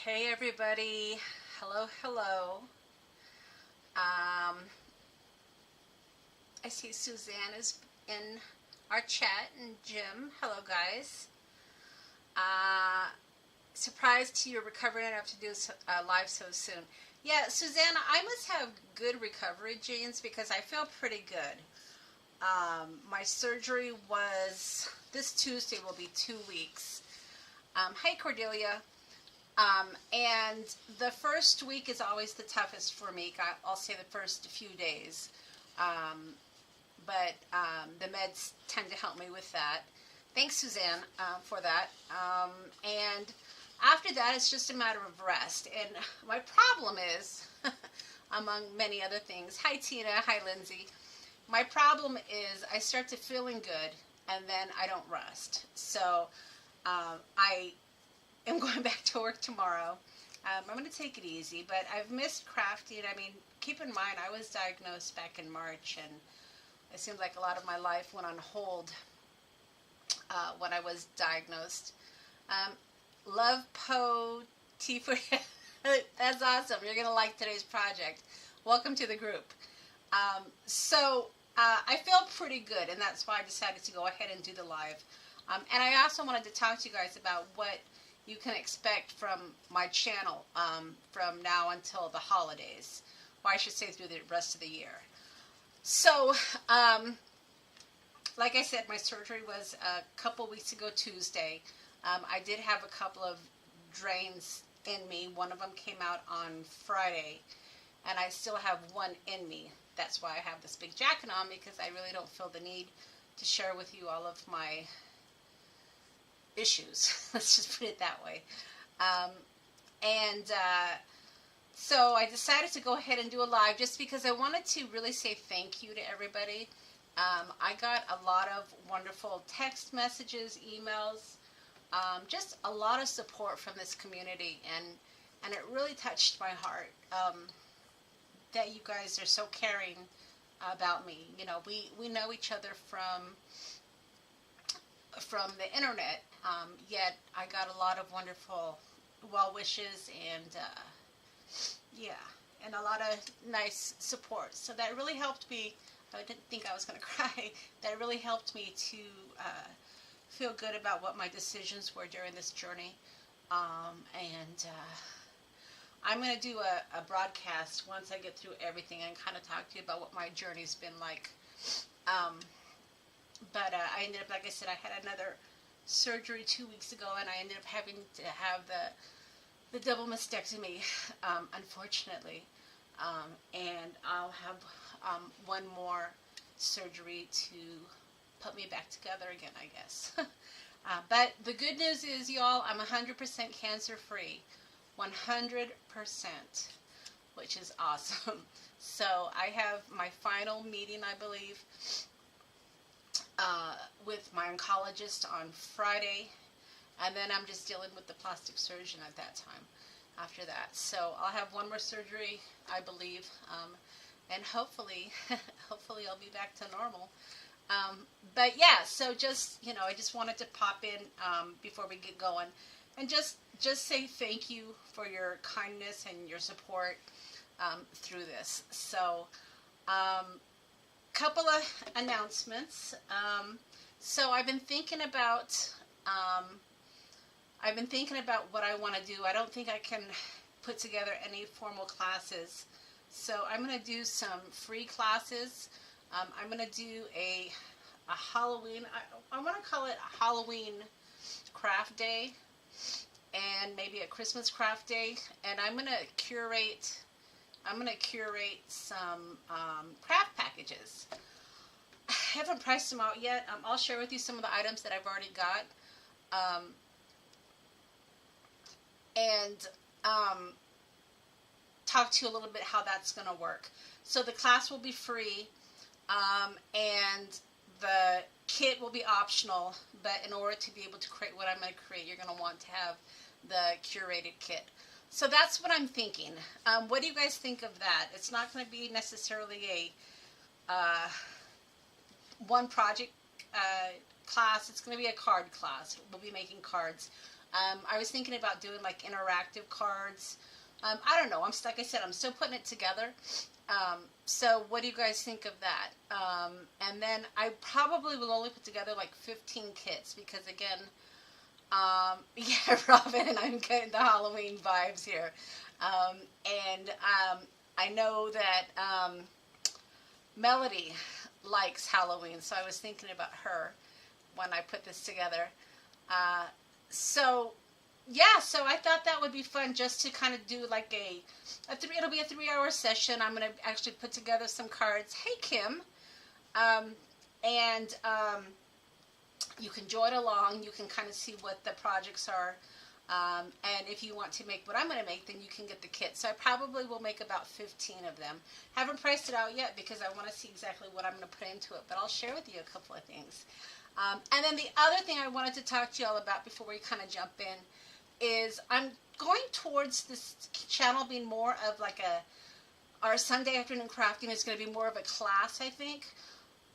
Hey everybody, hello. Um, I see Suzanne is in our chat and Jim. Hello guys. Uh, Surprised you're recovering enough to do live so soon. Yeah, Suzanne, I must have good recovery genes because I feel pretty good. My surgery was this Tuesday will be 2 weeks. Hi Cordelia. And the first week is always the toughest for me. I'll say the first few days. Um, but the meds tend to help me with that. Thanks, Suzanne, for that. And after that, it's just a matter of rest. And my problem is, among many other things, hi Tina, hi Lindsay. My problem is I start to feeling good, and then I don't rest. So I am going back to work tomorrow. I'm going to take it easy, but I've missed crafting. I mean, keep in mind, I was diagnosed back in March, and it seemed like a lot of my life went on hold when I was diagnosed. Um, Love Po T for that's awesome. You're going to like today's project. Welcome to the group. I feel pretty good, and that's why I decided to go ahead and do the live. And I also wanted to talk to you guys about what you can expect from my channel from now until the holidays, or I should say through the rest of the year. So, like I said, my surgery was a couple weeks ago Tuesday. I did have a couple of drains in me. One of them came out on Friday, and I still have one in me. That's why I have this big jacket on, because I really don't feel the need to share with you all of my issues. Let's just put it that way. So I decided to go ahead and do a live just because I wanted to really say thank you to everybody. I got a lot of wonderful text messages, emails, just a lot of support from this community, and it really touched my heart that you guys are so caring about me. You know, we know each other from the internet, yet I got a lot of wonderful well wishes and and a lot of nice support. So that really helped me. I didn't think I was going to cry. That really helped me to feel good about what my decisions were during this journey. I'm going to do a broadcast once I get through everything and kind of talk to you about what my journey's been like. I ended up, like I said, I had another surgery 2 weeks ago, and I ended up having to have the double mastectomy, unfortunately. And I'll have one more surgery to put me back together again, I guess. But the good news is, y'all, I'm 100% cancer-free. 100%, which is awesome. So I have my final meeting, I believe, with my oncologist on Friday, and then I'm just dealing with the plastic surgeon at that time after that. So I'll have one more surgery, I believe, and hopefully I'll be back to normal. But yeah, so just, I just wanted to pop in before we get going and just say thank you for your kindness and your support through this. So couple of announcements. So I've been thinking about what I want to do. I don't think I can put together any formal classes, so I'm going to do some free classes. I'm going to do a Halloween, I want to call it a Halloween craft day, and maybe a Christmas craft day, and I'm going to curate some craft packages. I haven't priced them out yet. I'll share with you some of the items that I've already got, and talk to you a little bit how that's going to work. So the class will be free, and the kit will be optional, but in order to be able to create what I'm going to create, you're going to want to have the curated kit. So that's what I'm thinking. What do you guys think of that? It's not going to be necessarily a one project class. It's going to be a card class. We'll be making cards. I was thinking about doing like interactive cards. I don't know. Like I said, I'm still putting it together. So what do you guys think of that? And then I probably will only put together like 15 kits because again, yeah, Robin, I'm getting the Halloween vibes here. And I know that Melody likes Halloween, so I was thinking about her when I put this together. So yeah, so I thought that would be fun just to kind of do like it'll be a 3-hour session. I'm going to actually put together some cards. Hey, Kim. And you can join along. You can kind of see what the projects are. And if you want to make what I'm going to make, then you can get the kit. So I probably will make about 15 of them. Haven't priced it out yet because I want to see exactly what I'm going to put into it. But I'll share with you a couple of things. And then the other thing I wanted to talk to you all about before we kind of jump in is I'm going towards this channel being more of like our Sunday afternoon crafting is going to be more of a class, I think.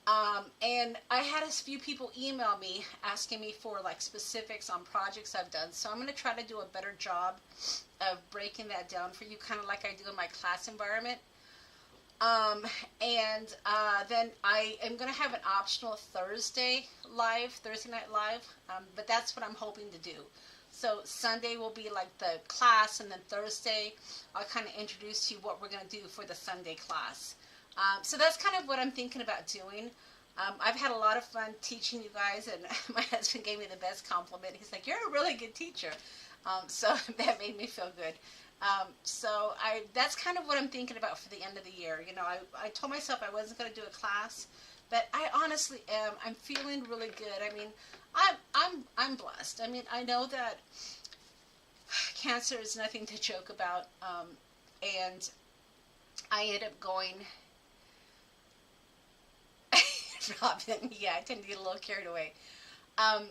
And I had a few people email me asking me for like specifics on projects I've done. So I'm going to try to do a better job of breaking that down for you, kind of like I do in my class environment. Then I am going to have an optional Thursday night live, but that's what I'm hoping to do. So Sunday will be like the class, and then Thursday I'll kind of introduce you what we're going to do for the Sunday class. So that's kind of what I'm thinking about doing. I've had a lot of fun teaching you guys, and my husband gave me the best compliment. He's like, "You're a really good teacher." So that made me feel good. That's kind of what I'm thinking about for the end of the year. You know, I told myself I wasn't going to do a class, but I honestly am. I'm feeling really good. I mean, I'm blessed. I mean, I know that cancer is nothing to joke about, and I ended up going. Robin, yeah, I tend to get a little carried away. I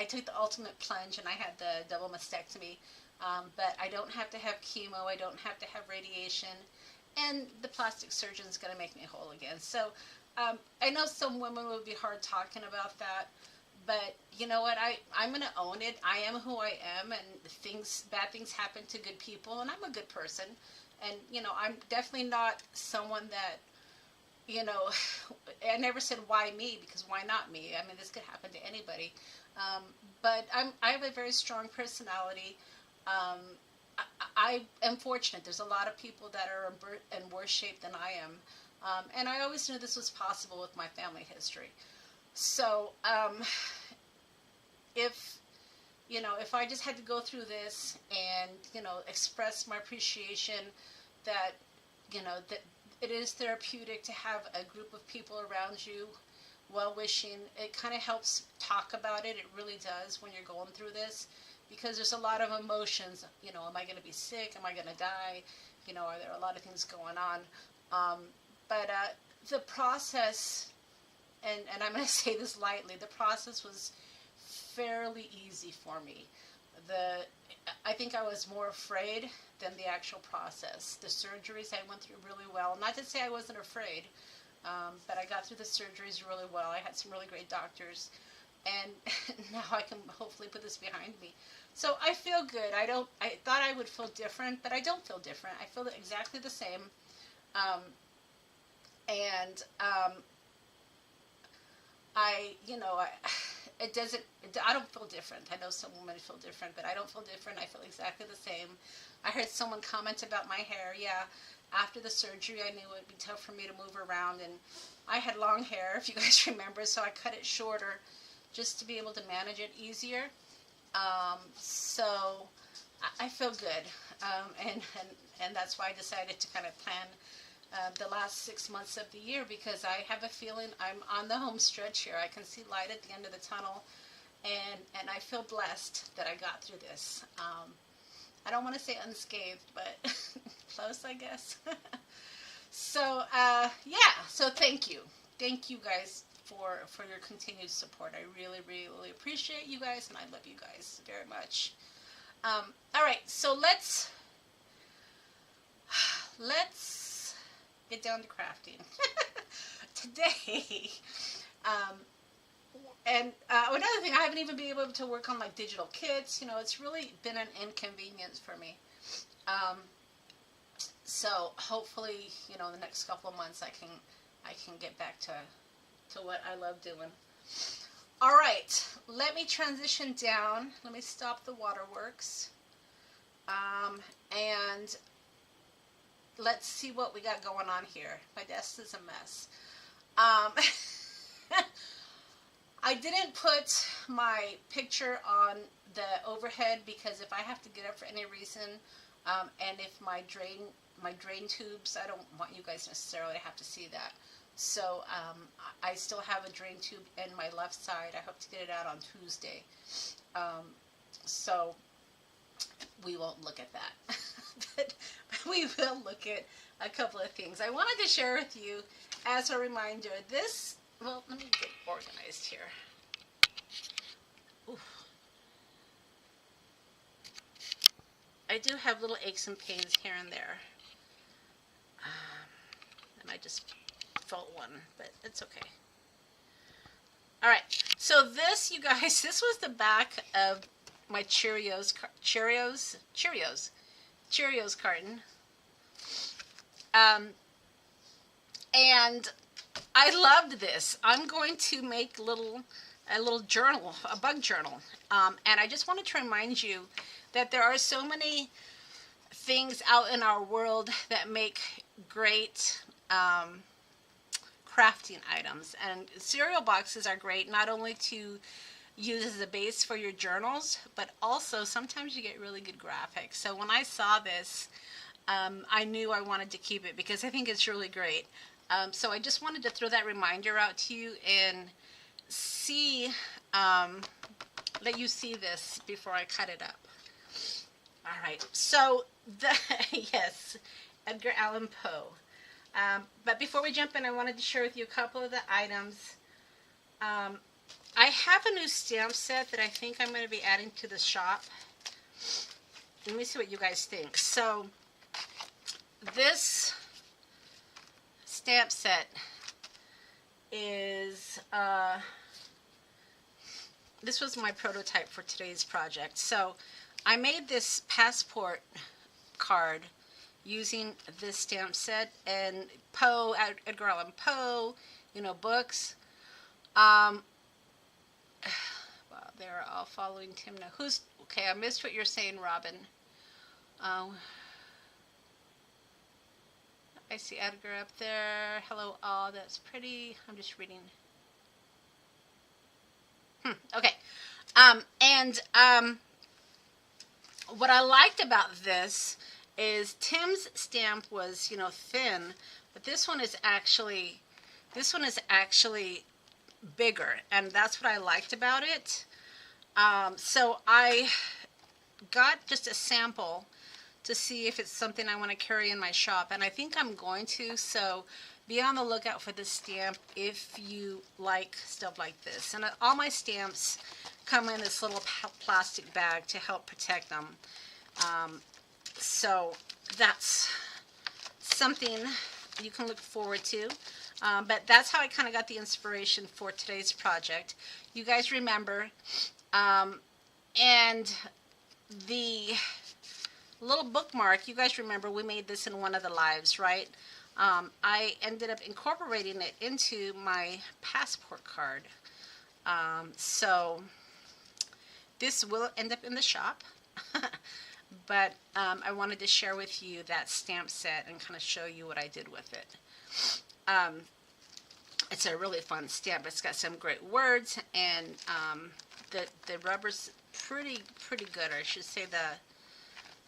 took the ultimate plunge and I had the double mastectomy, but I don't have to have chemo, I don't have to have radiation, and the plastic surgeon's going to make me whole again. So I know some women would be hard talking about that, but you know what, I'm going to own it. I am who I am, and bad things happen to good people, and I'm a good person. And, you know, I'm definitely not someone that, you know, I never said why me, because why not me? I mean, this could happen to anybody. But I have a very strong personality. I am fortunate. There's a lot of people that are in worse shape than I am. And I always knew this was possible with my family history. So, if I just had to go through this and, express my appreciation that, that it is therapeutic to have a group of people around you well-wishing. It kind of helps talk about it. It really does when you're going through this, because there's a lot of emotions. Am I going to be sick? Am I going to die? Are there a lot of things going on? But the process, and I'm going to say this lightly, the process was fairly easy for me. I think I was more afraid than the actual process. The surgeries I went through really well. Not to say I wasn't afraid, but I got through the surgeries really well. I had some really great doctors, and now I can hopefully put this behind me. So I feel good. I thought I would feel different, but I don't feel different. I feel exactly the same. I don't feel different. I know some women feel different, but I don't feel different. I feel exactly the same. I heard someone comment about my hair. Yeah, after the surgery, I knew it would be tough for me to move around, and I had long hair, if you guys remember, so I cut it shorter just to be able to manage it easier. So I feel good, and that's why I decided to kind of plan the last 6 months of the year, because I have a feeling I'm on the home stretch here. I can see light at the end of the tunnel, and I feel blessed that I got through this. I don't want to say unscathed, but close, I guess. So, so thank you. Thank you guys for your continued support. I really, really appreciate you guys, and I love you guys very much. All right, so let's get down to crafting. Today, another thing, I haven't even been able to work on like digital kits. You know, it's really been an inconvenience for me. So hopefully, you know, in the next couple of months, I can get back to what I love doing. All right, let me transition down. Let me stop the waterworks, and let's see what we got going on here. My desk is a mess. I didn't put my picture on the overhead because if I have to get up for any reason, and if my drain tubes, I don't want you guys necessarily to have to see that. So I still have a drain tube in my left side. I hope to get it out on Tuesday. So we won't look at that. but we will look at a couple of things. I wanted to share with you as a reminder this. Well, let me get organized here. Oof. I do have little aches and pains here and there. And I just felt one, but it's okay. All right, so this, you guys, this was the back of my Cheerios carton. And I loved this. I'm going to make a little journal, a bug journal. And I just wanted to remind you that there are so many things out in our world that make great crafting items. And cereal boxes are great not only to use as a base for your journals, but also sometimes you get really good graphics. So when I saw this, I knew I wanted to keep it because I think it's really great. So I just wanted to throw that reminder out to you and see, let you see this before I cut it up. All right, so yes, Edgar Allan Poe. But before we jump in, I wanted to share with you a couple of the items. I have a new stamp set that I think I'm going to be adding to the shop. Let me see what you guys think. So this stamp set is, this was my prototype for today's project. So I made this passport card using this stamp set, and Poe, Edgar Allan Poe, you know, books. Wow, they're all following Tim now. Who's, okay, I missed what you're saying, Robin. I see Edgar up there. Hello all, that's pretty. I'm just reading. Okay. What I liked about this is Tim's stamp was, you know, thin, but this one is actually bigger, and that's what I liked about it. So I got just a sample to see if it's something I want to carry in my shop, and I think I'm going to, so be on the lookout for this stamp if you like stuff like this. And all my stamps come in this little plastic bag to help protect them. So that's something you can look forward to. But that's how I kind of got the inspiration for today's project. You guys remember, and the little bookmark, you guys remember we made this in one of the lives, right? I ended up incorporating it into my passport card. So this will end up in the shop. But I wanted to share with you that stamp set and kind of show you what I did with it. It's a really fun stamp. It's got some great words, and the rubber's pretty good. Or I should say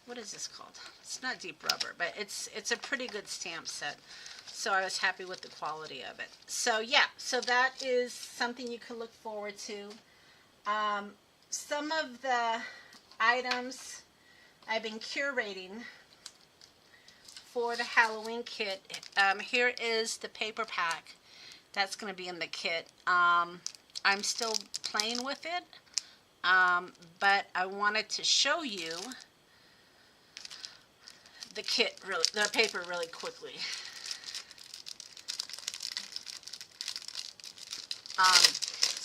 what is this called? It's not deep rubber, but it's a pretty good stamp set. So I was happy with the quality of it. So yeah, so that is something you can look forward to. Some of the items I've been curating for the Halloween kit. Here is the paper pack that's going to be in the kit. I'm still playing with it, but I wanted to show you the kit, the paper really quickly.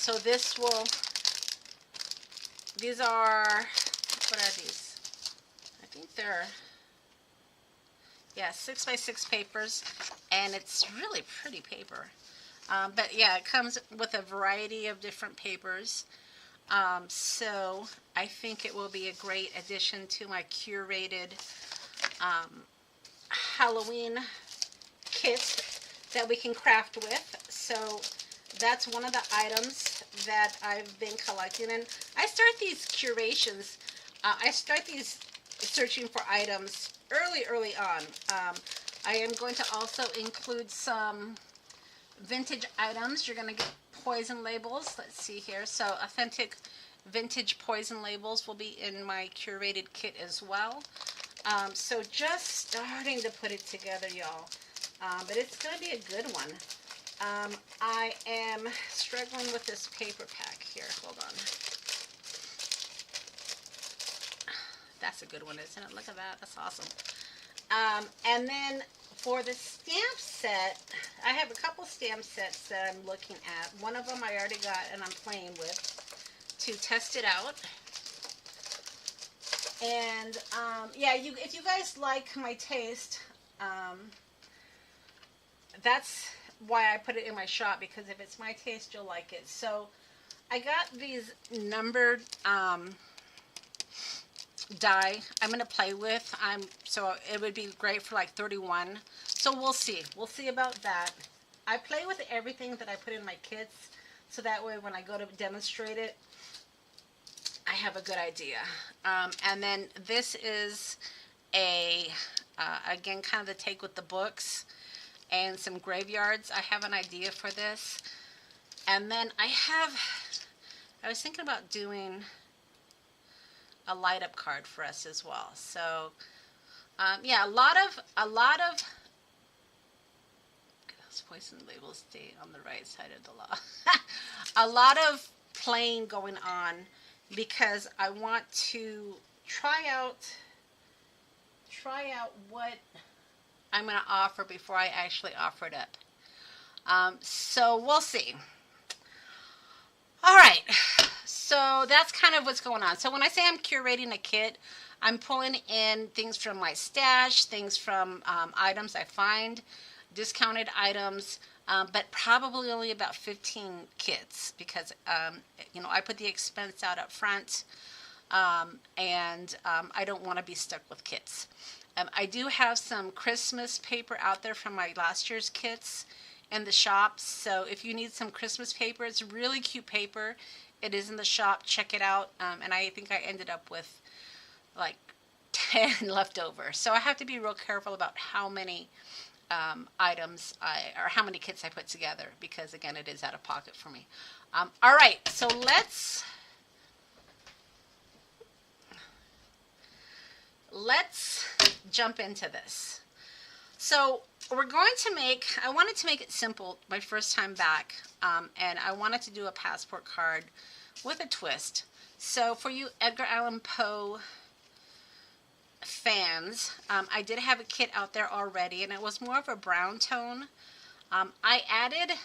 So this will, these are, what are these? I think they're, yeah, 6x6 papers, and it's really pretty paper. But yeah, it comes with a variety of different papers. So I think it will be a great addition to my curated Halloween kit that we can craft with. So that's one of the items that I've been collecting. And I start these curations, I start these searching for items early on. I am going to also include some vintage items. You're going to get poison labels. Let's see here. So authentic vintage poison labels will be in my curated kit as well. So just starting to put it together, y'all. But it's going to be a good one. I am struggling with this paper pack here. Hold on. That's a good one, isn't it? Look at that. That's awesome. And then for the stamp set, I have a couple stamp sets that I'm looking at. One of them I already got and I'm playing with to test it out. And yeah, if you guys like my taste, that's why I put it in my shop, because if it's my taste, you'll like it. So I got these numbered die I'm going to play with. So it would be great for like 31. So we'll see. We'll see about that. I play with everything that I put in my kits, so that way when I go to demonstrate it, I have a good idea. And then this is a, again, kind of the take with the books and some graveyards. I have an idea for this. And then I was thinking about doing a light up card for us as well. So, yeah, a lot of those poison labels stay on the right side of the law. A lot of playing going on, because I want to try out what I'm going to offer before I actually offer it up. So we'll see. All right. So that's kind of what's going on. So when I say I'm curating a kit, I'm pulling in things from my stash, things from items I find, discounted items, but probably only about 15 kits, because you know, I put the expense out up front, and I don't want to be stuck with kits. I do have some Christmas paper out there from my last year's kits in the shop. So if you need some Christmas paper, it's really cute paper. It is in the shop. Check it out. And I think I ended up with like 10 left over. So I have to be real careful about how many items or how many kits I put together, because again, it is out of pocket for me. All right, so let's jump into this. So we're going to I wanted to make it simple my first time back, and I wanted to do a passport card with a twist. So for you Edgar Allan Poe fans, I did have a kit out there already, and it was more of a brown tone. I added,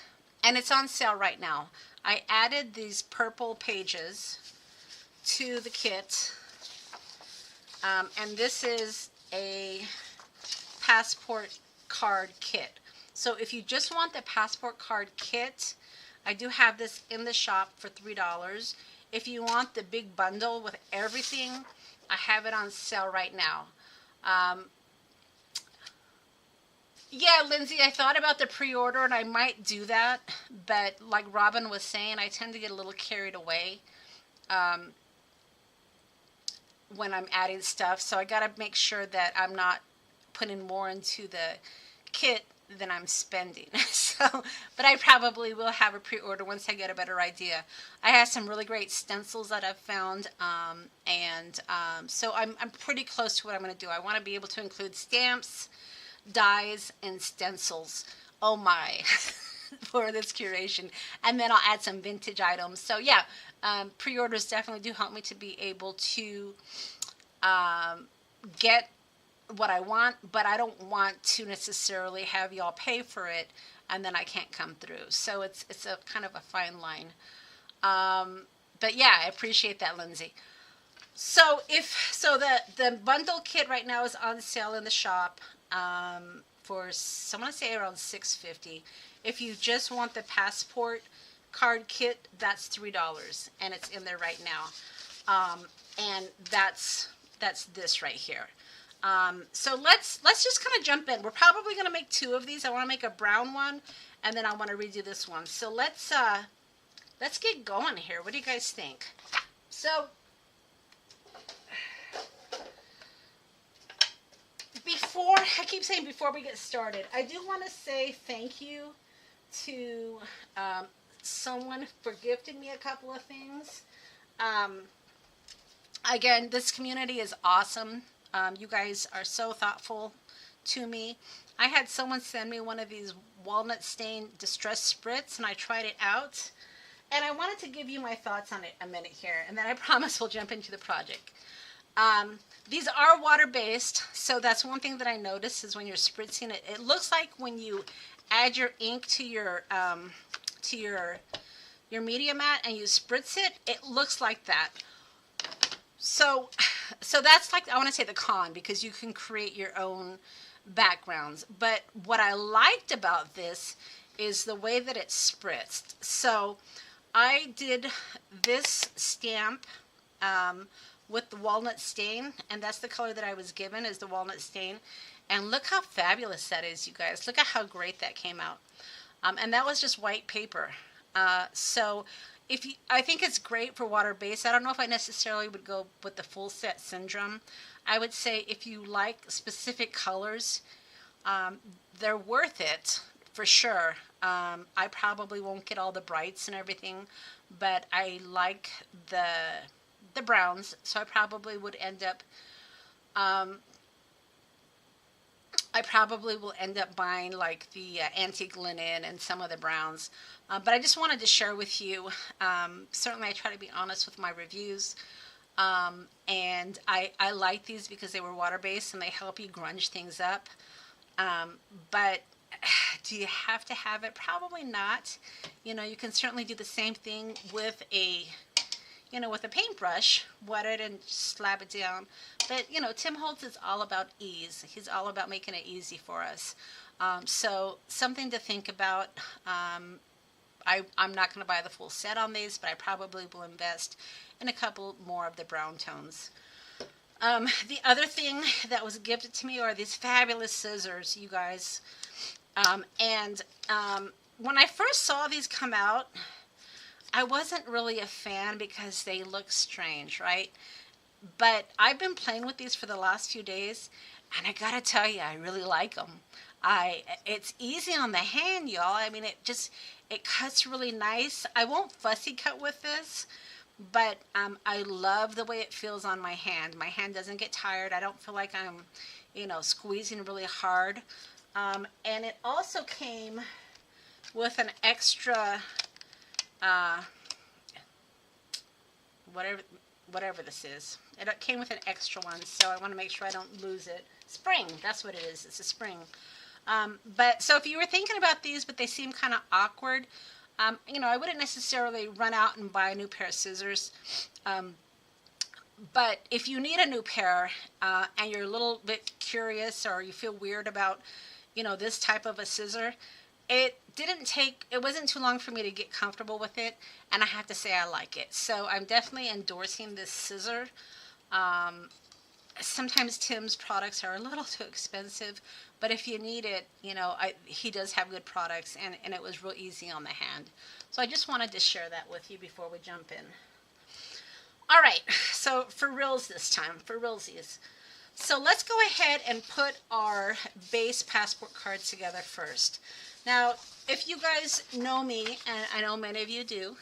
and it's on sale right now, I added these purple pages to the kit, and this is a passport card kit. So if you just want the passport card kit, I do have this in the shop for $3. If you want the big bundle with everything, I have it on sale right now. Yeah, Lindsay, I thought about the pre-order, and I might do that, but like Robin was saying, I tend to get a little carried away when I'm adding stuff, so I gotta make sure that I'm not putting more into the kit than I'm spending. So, but I probably will have a pre-order once I get a better idea. I have some really great stencils that I've found, so I'm pretty close to what I'm going to do. I want to be able to include stamps, dies, and stencils. Oh my, for this curation. And then I'll add some vintage items. So yeah, pre-orders definitely do help me to be able to get what I want, but I don't want to necessarily have y'all pay for it and then I can't come through. So it's a kind of a fine line. But yeah, I appreciate that, Lindsay. So the bundle kit right now is on sale in the shop for I want to say around $6.50. If you just want the passport card kit, that's $3, and it's in there right now. And that's this right here. So let's just kind of jump in. We're probably going to make two of these. I want to make a brown one, and then I want to redo this one. So let's get going here. What do you guys think? So I keep saying before we get started, I do want to say thank you to someone for gifting me a couple of things. Again, this community is awesome. You guys are so thoughtful to me. I had someone send me one of these walnut stain distress spritz, and I tried it out. And I wanted to give you my thoughts on it a minute here, and then I promise we'll jump into the project. These are water-based, so that's one thing that I noticed is when you're spritzing it, it looks like when you add your ink to your media mat and you spritz it, it looks like that. So that's like, I want to say the con, because you can create your own backgrounds. But what I liked about this is the way that it's spritzed. So I did this stamp with the walnut stain, and that's the color that I was given, is the walnut stain. And look how fabulous that is, you guys. Look at how great that came out. And that was just white paper. So I think it's great for water-based. I don't know if I necessarily would go with the full set syndrome. I would say if you like specific colors, they're worth it for sure. I probably won't get all the brights and everything, but I like the browns, so I probably would end up I probably will end up buying like the antique linen and some of the browns. But I just wanted to share with you, certainly I try to be honest with my reviews, and I like these because they were water-based and they help you grunge things up. But do you have to have it? Probably not. You know, you can certainly do the same thing with a paintbrush, wet it and slap it down. But, you know, Tim Holtz is all about ease. He's all about making it easy for us. So something to think about. I'm not going to buy the full set on these, but I probably will invest in a couple more of the brown tones. The other thing that was gifted to me are these fabulous scissors, you guys. When I first saw these come out, I wasn't really a fan because they look strange, right? But I've been playing with these for the last few days, and I gotta tell you, I really like them. It's easy on the hand, y'all. I mean, it cuts really nice. I won't fussy cut with this, but I love the way it feels on my hand. My hand doesn't get tired. I don't feel like I'm, squeezing really hard. And it also came with an extra, whatever this is. It came with an extra one, so I want to make sure I don't lose it. Spring, that's what it is. It's a spring. But so if you were thinking about these, but they seem kind of awkward, I wouldn't necessarily run out and buy a new pair of scissors. But if you need a new pair and you're a little bit curious or you feel weird about, this type of a scissor, it wasn't too long for me to get comfortable with it, and I have to say I like it. So I'm definitely endorsing this scissor. Sometimes Tim's products are a little too expensive, but if you need it, he does have good products, and it was real easy on the hand. So I just wanted to share that with you before we jump in. All right, so for reals this time, for realsies. So let's go ahead and put our base passport cards together first. Now, if you guys know me, and I know many of you do,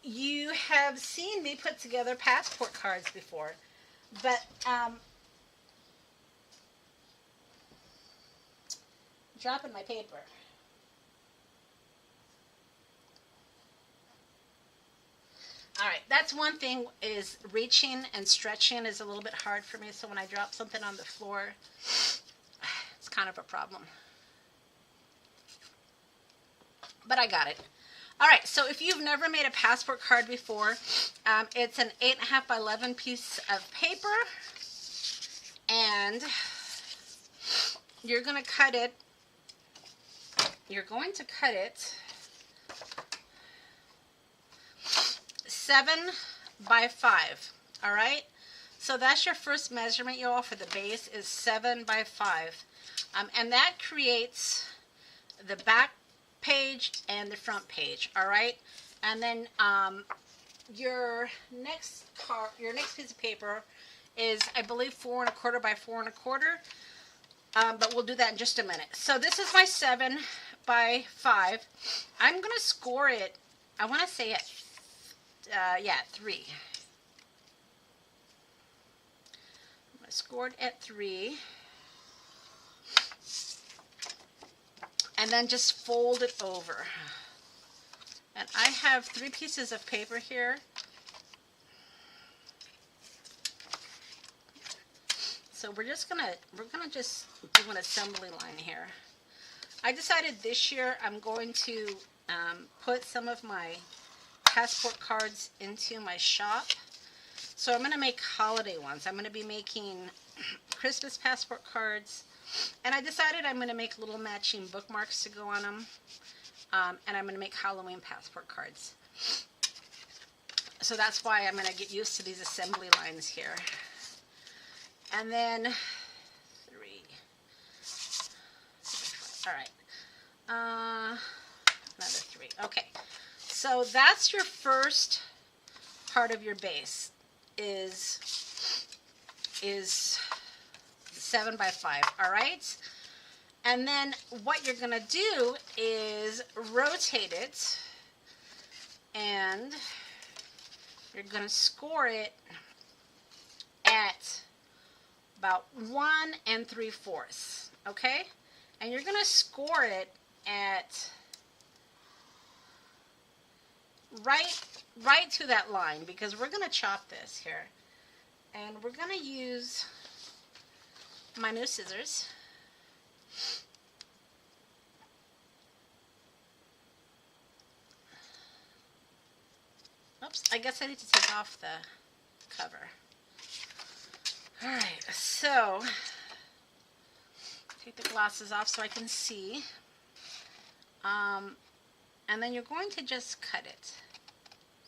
you have seen me put together passport cards before, but dropping my paper. All right, that's one thing, is reaching and stretching is a little bit hard for me, so when I drop something on the floor, it's kind of a problem. but I got it. All right, so if you've never made a passport card before, it's an 8.5 by 11 piece of paper, and you're going to cut it. You're going to cut it 7 by 5. All right, so that's your first measurement, y'all, for the base is 7 by 5, and that creates the back page and the front page. All right, and then your next piece of paper is, I believe, 4 1/4 by 4 1/4, but we'll do that in just a minute. So this is my 7 by 5. I'm gonna score it, I want to say at 3. I'm gonna score it at 3. And then just fold it over. And I have 3 pieces of paper here. So we're gonna just do an assembly line here. I decided this year I'm going to put some of my passport cards into my shop. So I'm gonna make holiday ones. I'm gonna be making Christmas passport cards. And I decided I'm going to make little matching bookmarks to go on them. And I'm going to make Halloween passport cards. So that's why I'm going to get used to these assembly lines here. And then 3. All right. Another 3. Okay. So that's your first part of your base is 7 by 5, all right? And then what you're gonna do is rotate it, and you're gonna score it at about 1 3/4, okay? And you're gonna score it at right to that line, because we're gonna chop this here, and we're gonna use my new scissors. Oops, I guess I need to take off the cover. Alright, so take the glasses off so I can see. And then you're going to just cut it.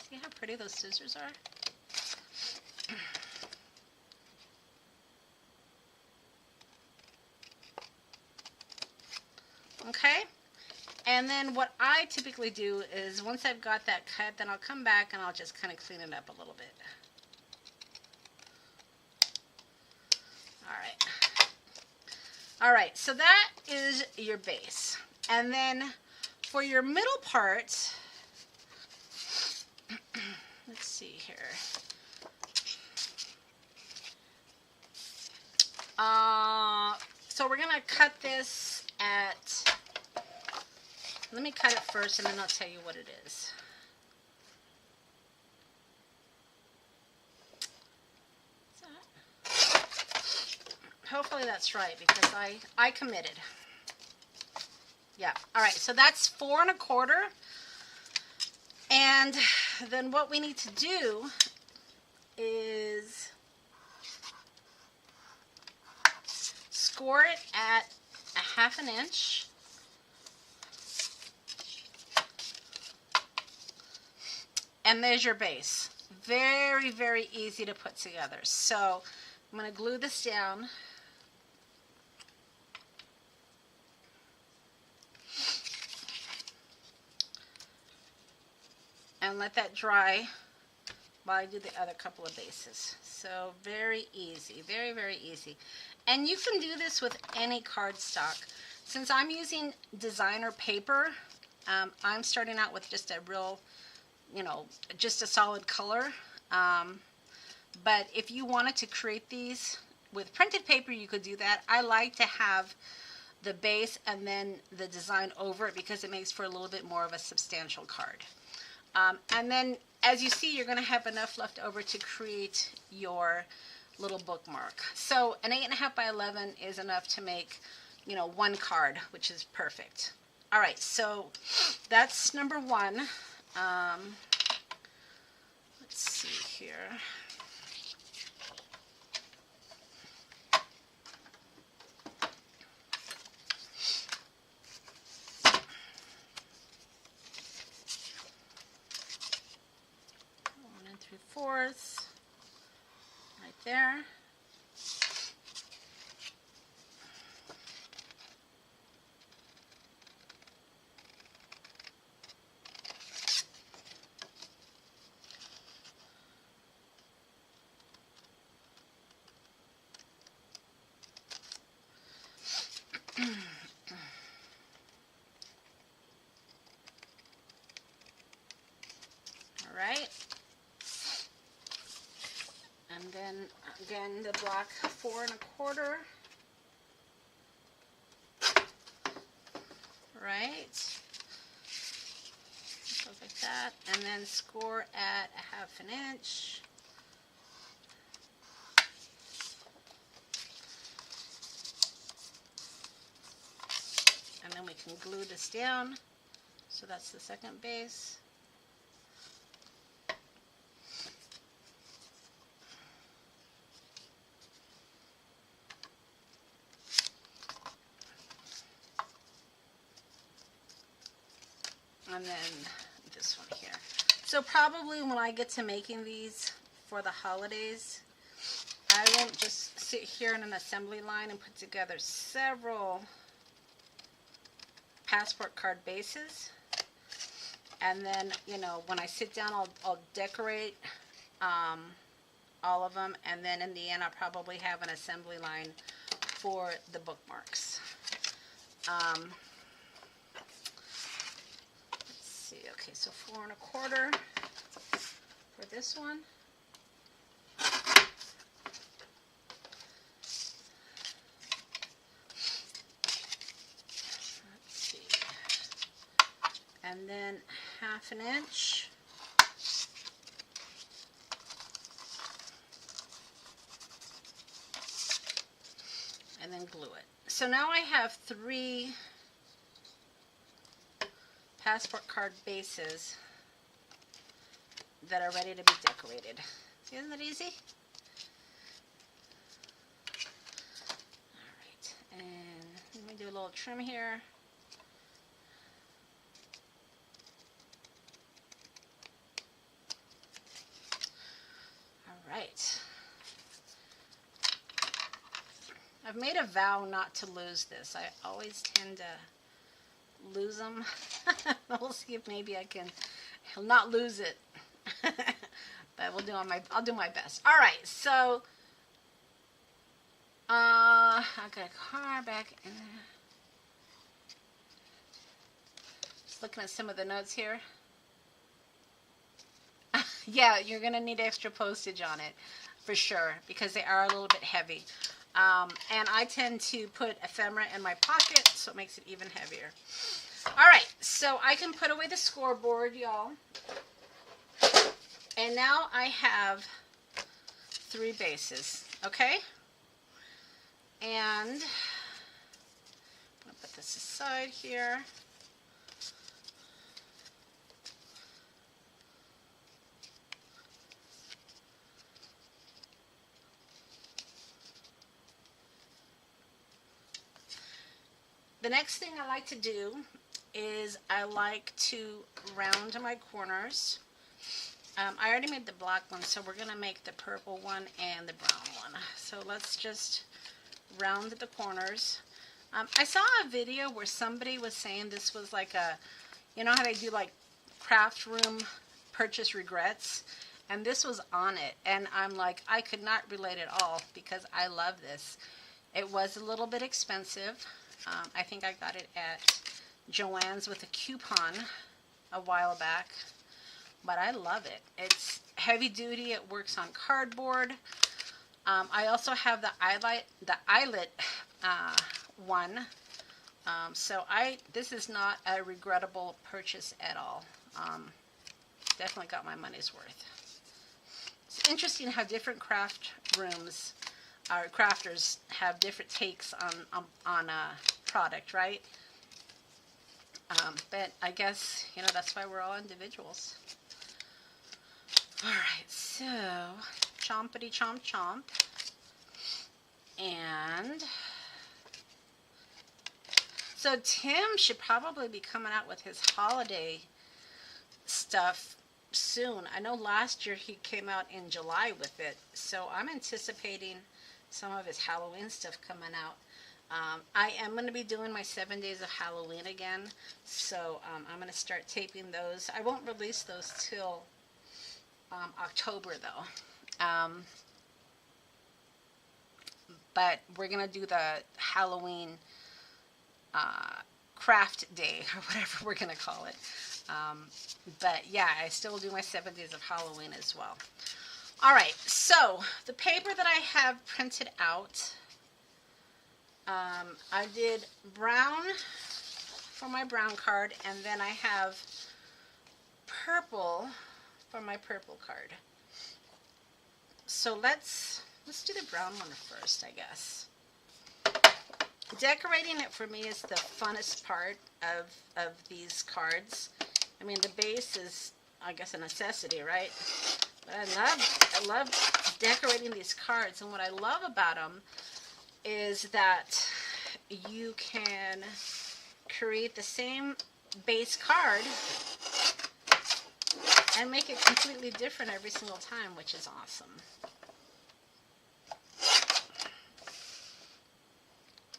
See how pretty those scissors are? Okay, and then what I typically do is once I've got that cut, then I'll come back and I'll just kind of clean it up a little bit. All right, so that is your base. And then for your middle part, let's see here. So we're gonna cut this at, let me cut it first and then I'll tell you what it is. Hopefully that's right, because I committed. Yeah, all right, so that's 4 1/4. And then what we need to do is score it at 1/2 inch. And there's your base. Very, very easy to put together. So I'm going to glue this down. And let that dry while I do the other couple of bases. So very easy, very, very easy. And you can do this with any cardstock. Since I'm using designer paper, I'm starting out with just a real, just a solid color. But if you wanted to create these with printed paper, you could do that. I like to have the base and then the design over it because it makes for a little bit more of a substantial card. And then, as you see, you're going to have enough left over to create your little bookmark. So an 8.5 by 11 is enough to make, one card, which is perfect. All right, so that's number one. Let's see here. One and 3/4 right there. Right, and then again the black 4 1/4, right, goes like that, and then score at 1/2 inch, and then we can glue this down. So that's the second base. And then this one here. So probably when I get to making these for the holidays, I won't just sit here in an assembly line and put together several passport card bases. And then, you know, when I sit down, I'll decorate all of them. And then in the end, I'll probably have an assembly line for the bookmarks. Okay, so 4 1/4 for this one. Let's see. And then 1/2 inch. And then glue it. So now I have 3 passport card bases that are ready to be decorated. Isn't that easy? Alright, and let me do a little trim here. Alright. I've made a vow not to lose this. I always tend to lose them. We'll see if maybe I can not lose it. But I'll do my best. All right, so I got a car back in there. Just looking at some of the notes here. Yeah, you're gonna need extra postage on it for sure because they are a little bit heavy. And I tend to put ephemera in my pocket, so it makes it even heavier. All right, so I can put away the scoreboard, y'all. And now I have 3 bases, okay? And I'm gonna put this aside here. The next thing I like to do is I like to round my corners. I already made the black one, so we're going to make the purple one and the brown one. So let's just round the corners. I saw a video where somebody was saying this was like a, you know how they do like craft room purchase regrets? And this was on it. And I'm like, I could not relate at all because I love this. It was a little bit expensive. I think I got it at Joann's with a coupon a while back, but I love it. It's heavy duty. It works on cardboard. I also have the eyelet one. So this is not a regrettable purchase at all. Definitely got my money's worth. It's interesting how different craft rooms or crafters have different takes on a product, right? But I guess, you know, that's why we're all individuals. Alright, so chompity chomp chomp. And so Tim should probably be coming out with his holiday stuff soon. I know last year he came out in July with it, so I'm anticipating some of his Halloween stuff coming out. I am going to be doing my 7 days of Halloween again, so I'm going to start taping those. I won't release those till October though. But we're going to do the Halloween craft day, or whatever we're going to call it. But yeah, I still do my 7 days of Halloween as well. Alright, so the paper that I have printed out, I did brown for my brown card, and then I have purple for my purple card. So let's do the brown one first, I guess. Decorating it for me is the funnest part of these cards. I mean, the base is, I guess, a necessity, right? But I love decorating these cards, and what I love about them is that you can create the same base card and make it completely different every single time, which is awesome.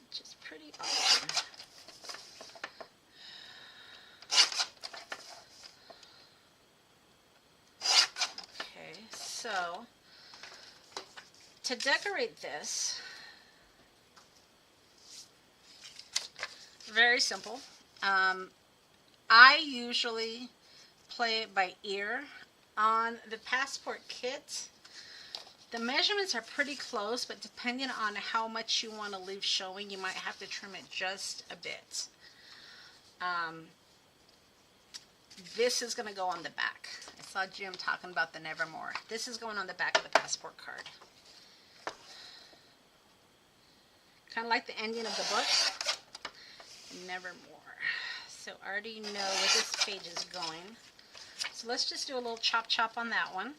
Which is pretty awesome. Okay, so to decorate this, very simple. I usually play it by ear. On the passport kit, the measurements are pretty close, but depending on how much you want to leave showing, you might have to trim it just a bit. This is going to go on the back. I saw Jim talking about the Nevermore. This is going on the back of the passport card. Kind of like the ending of the book. Nevermore. So I already know where this page is going. So let's just do a little chop chop on that one.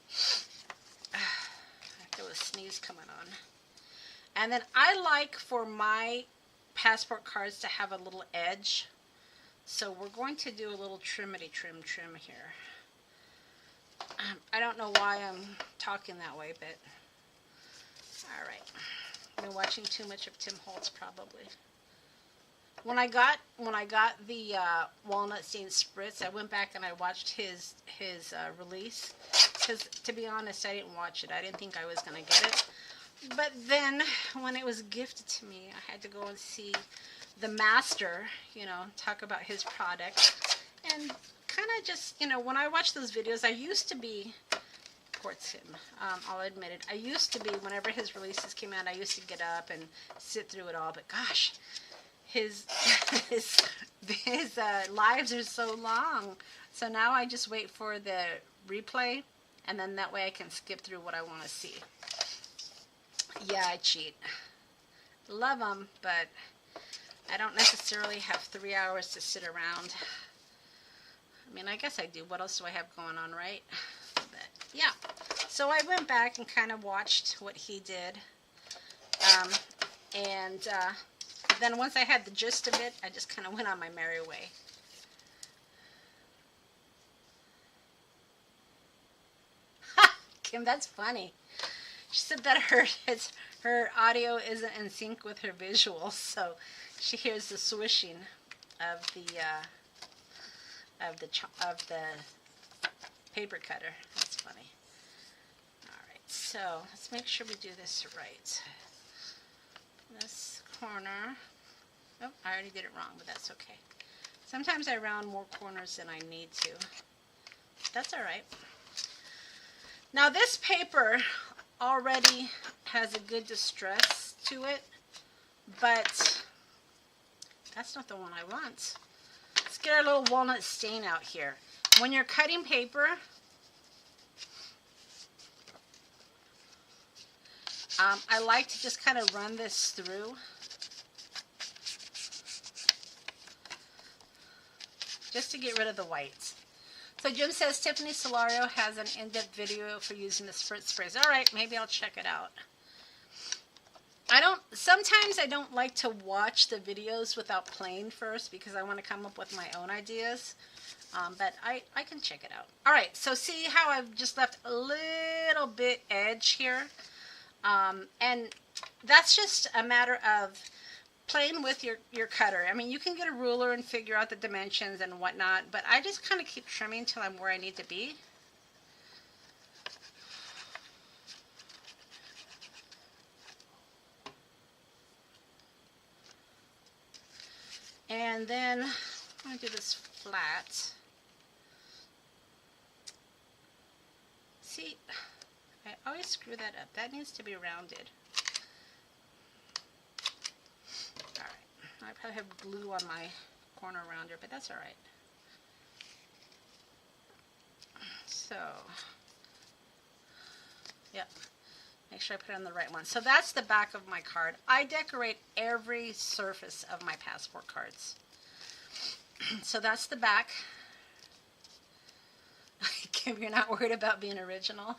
I feel a sneeze coming on. And then I like for my passport cards to have a little edge. So we're going to do a little trim here. I don't know why I'm talking that way, but alright. I've been watching too much of Tim Holtz probably. When I got the walnut stain spritz, I went back and I watched his release. Because to be honest, I didn't watch it. I didn't think I was going to get it. But then when it was gifted to me, I had to go and see the master, you know, talk about his product. And kind of just, you know, when I watch those videos, I used to be, poor Tim, I'll admit it. I used to be, whenever his releases came out, I used to get up and sit through it all. But gosh, his lives are so long. So now I just wait for the replay, and then that way I can skip through what I want to see. Yeah, I cheat. Love them, but I don't necessarily have 3 hours to sit around. I mean, I guess I do. What else do I have going on, right? But yeah. So I went back and kind of watched what he did. Then once I had the gist of it, I just kind of went on my merry way. Kim, that's funny. She said that her audio isn't in sync with her visuals, so she hears the swishing of the paper cutter. That's funny. All right, so let's make sure we do this right. This corner. Oh, I already did it wrong, but that's okay. Sometimes I round more corners than I need to. That's all right. Now this paper already has a good distress to it, but that's not the one I want. Let's get our little walnut stain out here. When you're cutting paper, I like to just kind of run this through. just to get rid of the whites. So Jim says Tiffany Solario has an in-depth video for using the spritz sprays. All right, maybe I'll check it out. Sometimes I don't like to watch the videos without playing first because I want to come up with my own ideas. But I can check it out. All right, so see how I've just left a little bit edge here? And that's just a matter of playing with your cutter. I mean, you can get a ruler and figure out the dimensions and whatnot, but I just kind of keep trimming till I'm where I need to be. And then I'm going to do this flat. See, I always screw that up. That needs to be rounded. I probably have glue on my corner rounder, but that's all right. So, yep. Make sure I put it on the right one. So that's the back of my card. I decorate every surface of my passport cards. So that's the back. Kim, you're not worried about being original?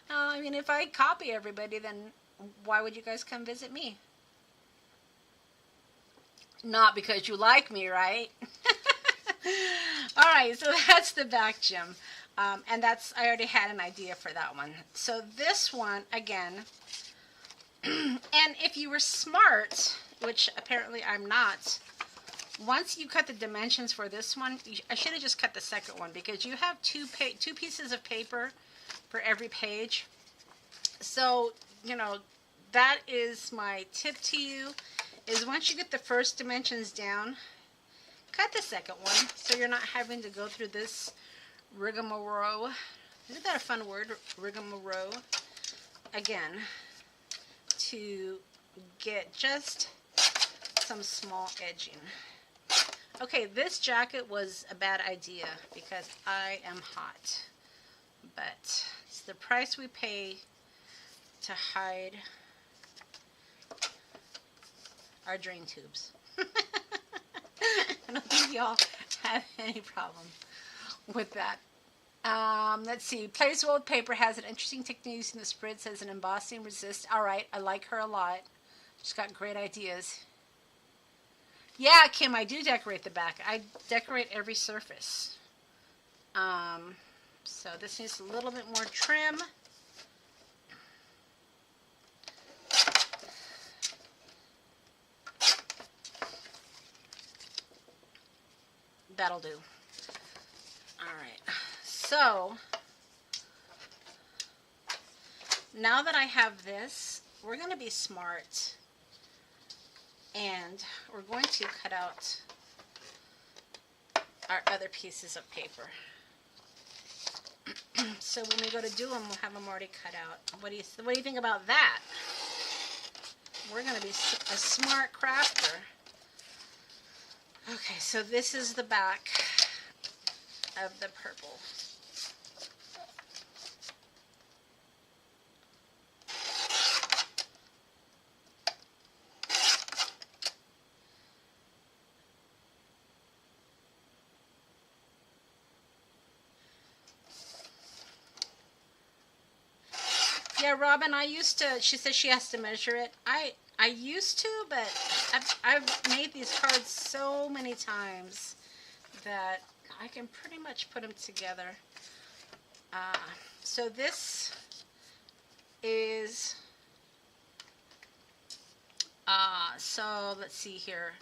I mean, if I copy everybody, then why would you guys come visit me? Not because you like me, right? All right, so that's the back, Jim. And that's, I already had an idea for that one. So this one, again, and if you were smart, which apparently I'm not, once you cut the dimensions for this one, I should have just cut the second one because you have two pieces of paper for every page. So, you know, that is my tip to you. Is once you get the first dimensions down, cut the second one so you're not having to go through this rigmarole. Isn't that a fun word, rigmarole? Again, to get just some small edging. Okay, this jacket was a bad idea because I am hot, but it's the price we pay to hide our drain tubes. I don't think y'all have any problem with that. Let's see. Place Rolled Paper has an interesting technique using the spritz as an embossing resist. All right, I like her a lot. She's got great ideas. Yeah, Kim, I do decorate the back. I decorate every surface. So this needs a little bit more trim. That'll do. All right. So now that I have this, we're going to be smart and we're going to cut out our other pieces of paper. So when we go to do them, we'll have them already cut out. What do you think about that? We're going to be a smart crafter. Okay, so this is the back of the purple. Yeah, Robin, I used to, she says she has to measure it. I used to, but I've made these cards so many times that I can pretty much put them together. So this is, so let's see here.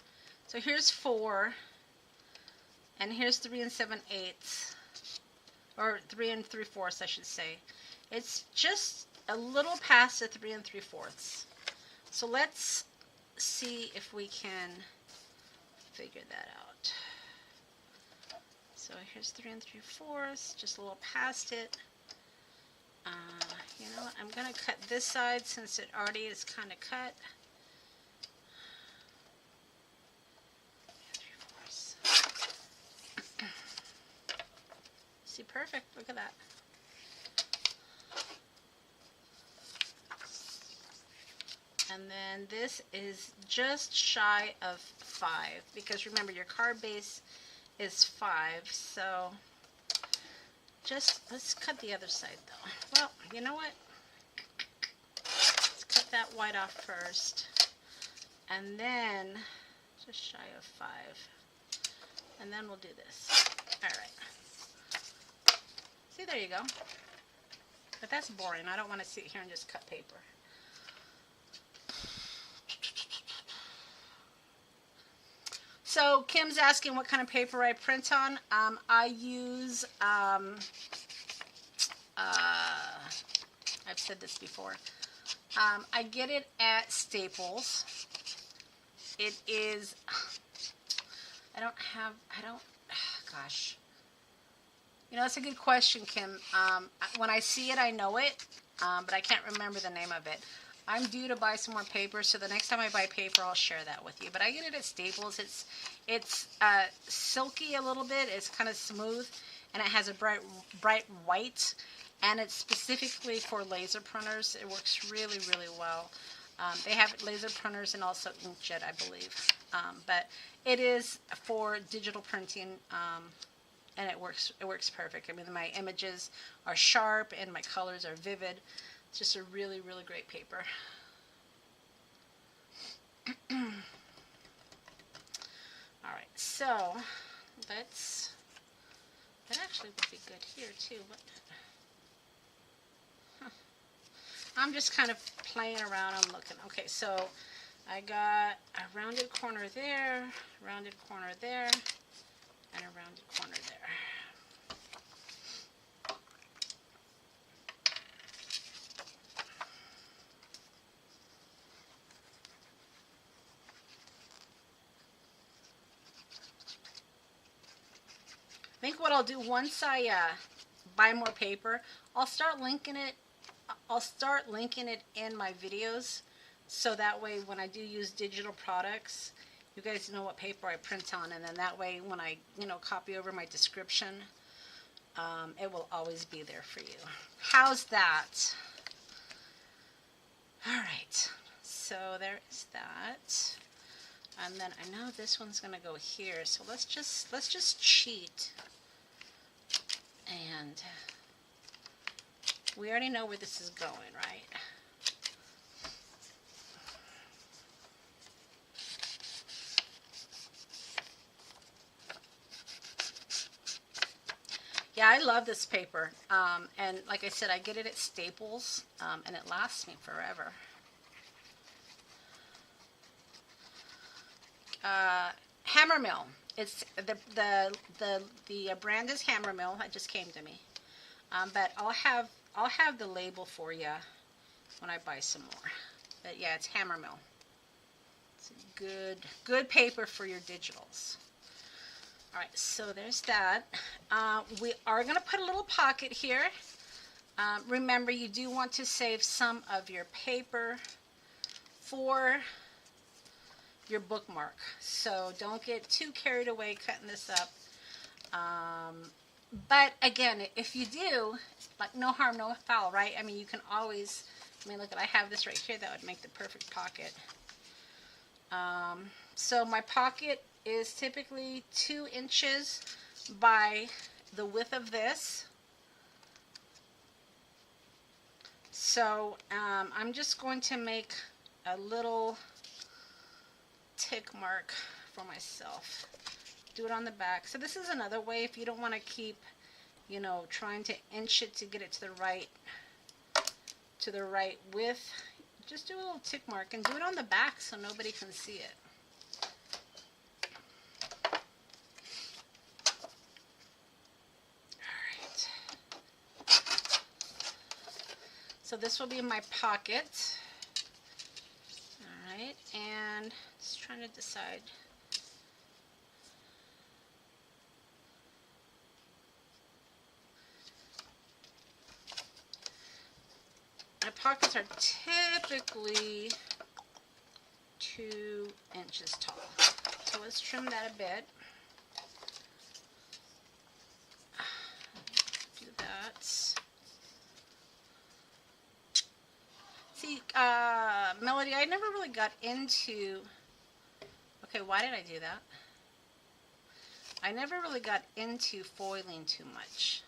So here's 4, and here's 3 7/8, or 3 3/4, I should say. It's just a little past the 3 3/4. So let's see if we can figure that out. So here's 3 3/4, just a little past it. You know what, I'm going to cut this side since it already is kind of cut. 3/4. See, perfect, look at that. And then this is just shy of 5, because remember your card base is 5. So just let's cut the other side though. Well, you know what? Let's cut that white off first. And then just shy of 5. And then we'll do this. All right. See, there you go. But that's boring. I don't want to sit here and just cut paper. So Kim's asking what kind of paper I print on. I use, I've said this before. I get it at Staples. It is, gosh. You know, that's a good question, Kim. When I see it, I know it, but I can't remember the name of it. I'm due to buy some more paper, so the next time I buy paper, I'll share that with you. But I get it at Staples. It's silky a little bit. It's kind of smooth, and it has a bright white, and it's specifically for laser printers. It works really, really well. They have laser printers and also inkjet, I believe. But it is for digital printing. And it works perfect. I mean, my images are sharp and my colors are vivid. It's just a really, really great paper. All right, so that actually would be good here too. I'm just kind of playing around and looking. Okay, so I got a rounded corner there, rounded corner there, and a rounded corner there. I think what I'll do once I buy more paper, I'll start linking it. I'll start linking it in my videos, so that way when I do use digital products, you guys know what paper I print on, and then that way when I, copy over my description, it will always be there for you. How's that? All right, so there is that, and then I know this one's gonna go here, so let's just cheat, and we already know where this is going, right? Yeah, I love this paper, and like I said, I get it at Staples, and it lasts me forever. Hammermill. It's the brand is Hammermill. It just came to me, but I'll have the label for you when I buy some more. But yeah, it's Hammermill. It's a good paper for your digitals. All right, so there's that. We are going to put a little pocket here. Remember, you do want to save some of your paper for your bookmark. So don't get too carried away cutting this up. But again, if you do, like, no harm, no foul, right? I mean, you can always, look, I have this right here that would make the perfect pocket. So my pocket is typically 2 inches by the width of this. So I'm just going to make a little tick mark for myself. Do it on the back. So this is another way, if you don't want to keep, trying to inch it to get it to the right width, just do a little tick mark and do it on the back so nobody can see it. So this will be my pocket. All right, and just trying to decide. My pockets are typically 2 inches tall. So let's trim that a bit. Do that. See, Melody, I never really got into, okay, why did I do that? I never really got into foiling too much.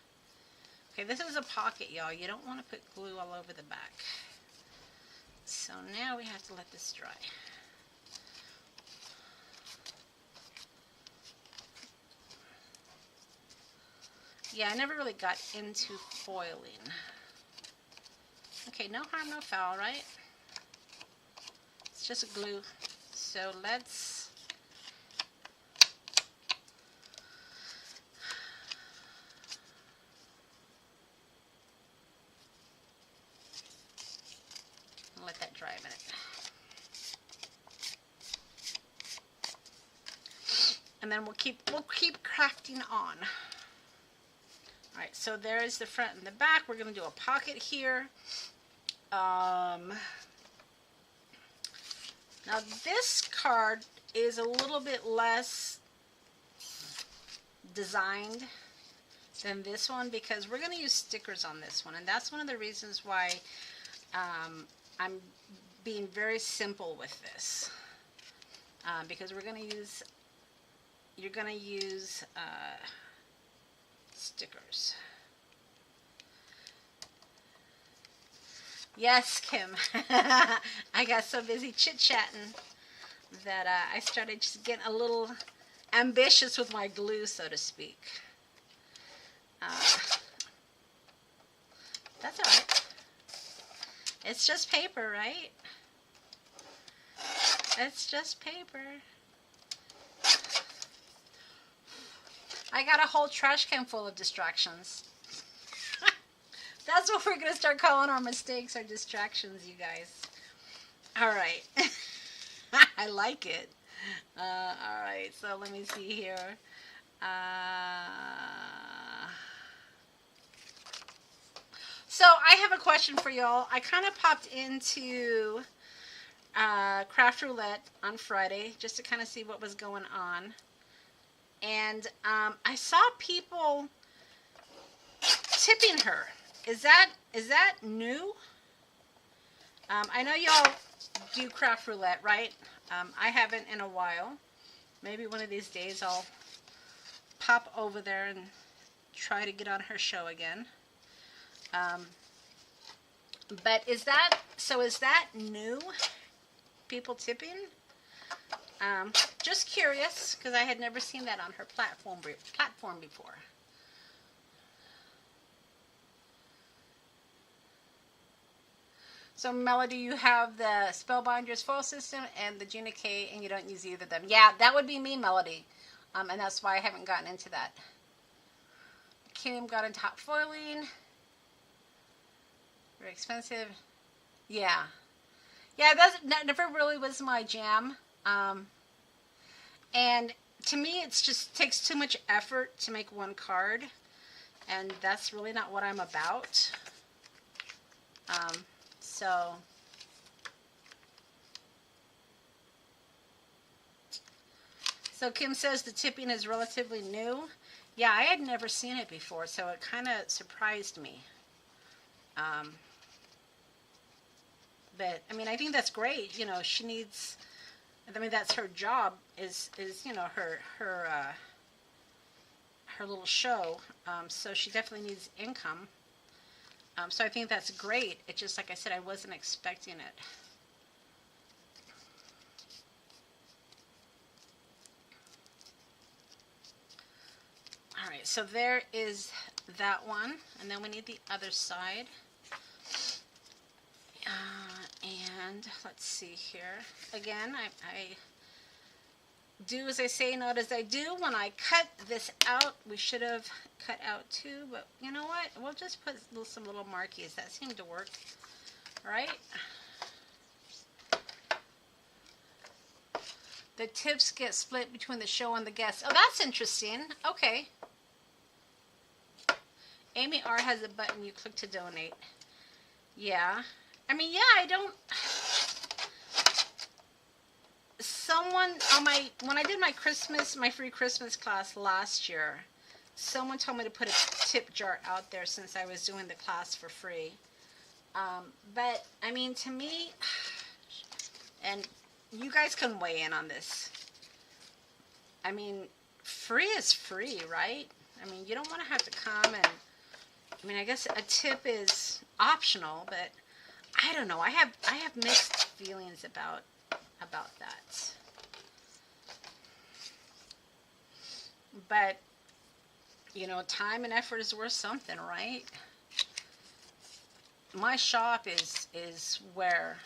Okay, this is a pocket, y'all. You don't want to put glue all over the back. So now we have to let this dry. Yeah, I never really got into foiling. Okay, no harm, no foul, right? It's just a glue. So let's let that dry a minute. And then we'll keep crafting on. Alright, so there's the front and the back. We're going to do a pocket here. Now this card is a little bit less designed than this one because we're going to use stickers on this one, and that's one of the reasons why I'm being very simple with this, because you're going to use stickers. Yes, Kim. I got so busy chit-chatting that I started just getting a little ambitious with my glue, so to speak. That's alright. It's just paper, right? It's just paper. I got a whole trash can full of distractions. That's what we're going to start calling our mistakes, our distractions, you guys. Alright. I like it. Alright, so let me see here. So I have a question for y'all. I kind of popped into Craft Roulette on Friday just to kind of see what was going on. And I saw people tipping her. Is that new? I know y'all do Craft Roulette, right? I haven't in a while. Maybe one of these days I'll pop over there and try to get on her show again. But is that new? People tipping? Just curious, because I had never seen that on her platform before. So Melody, you have the Spellbinders foil system and the Gina K, and you don't use either of them. Yeah, that would be me, Melody, and that's why I haven't gotten into that. Kim got into hot foiling. Very expensive. Yeah, that never really was my jam. And to me, it's just takes too much effort to make one card, and that's really not what I'm about. So Kim says the tipping is relatively new. Yeah, I had never seen it before, so it kind of surprised me. But I mean, I think that's great. You know, she needs. I mean, that's her job. Is you know her little show. So she definitely needs income. So I think that's great. It's just like I said, I wasn't expecting it. Alright, so there is that one. And then we need the other side. And let's see here. Again, I do as I say, not as I do. When I cut this out, we should have cut out two, but you know what? We'll just put some little markies. That seemed to work, right? The tips get split between the show and the guests. Oh, that's interesting. Okay. Amy R has a button you click to donate. Yeah. I mean, yeah, I don't... Someone on when I did my free Christmas class last year, someone told me to put a tip jar out there since I was doing the class for free. But, I mean, to me, and you guys can weigh in on this. I mean, free is free, right? I mean, you don't want to have to come and, I mean, I guess a tip is optional, but I don't know. I have mixed feelings about that. But, you know, time and effort is worth something, right? My shop is where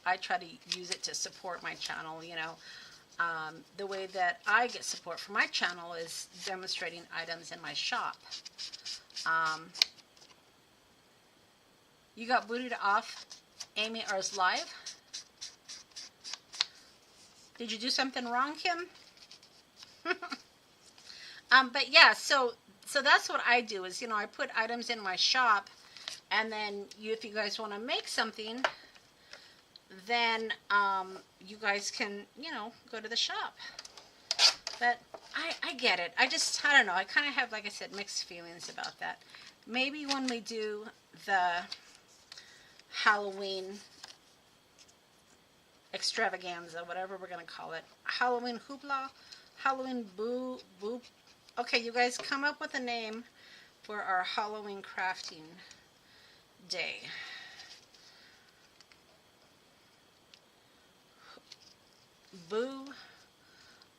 I try to use it to support my channel, you know. The way that I get support for my channel is demonstrating items in my shop. You got booted off Amy R's live? Did you do something wrong, Kim? But yeah, so that's what I do is, you know, I put items in my shop, and then if you guys want to make something, then you guys can, you know, go to the shop. But I get it. I don't know. I kind of have, like I said, mixed feelings about that. Maybe when we do the Halloween extravaganza, whatever we're going to call it. Halloween hoopla, Halloween boo. Okay, you guys come up with a name for our Halloween crafting day. Boo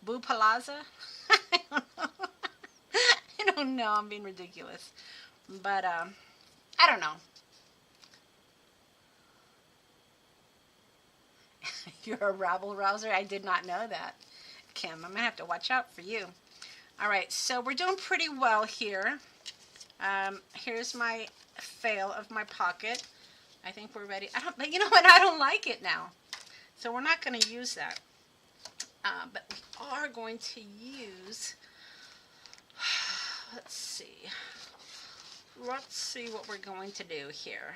Palazza? I don't know. I don't know. I'm being ridiculous. But, I don't know. You're a rabble-rouser? I did not know that, Kim. I'm going to have to watch out for you. All right, so we're doing pretty well here. Here's my fail of my pocket. I think we're ready. You know what? I don't like it now. So we're not going to use that. But we are going to use, let's see what we're going to do here.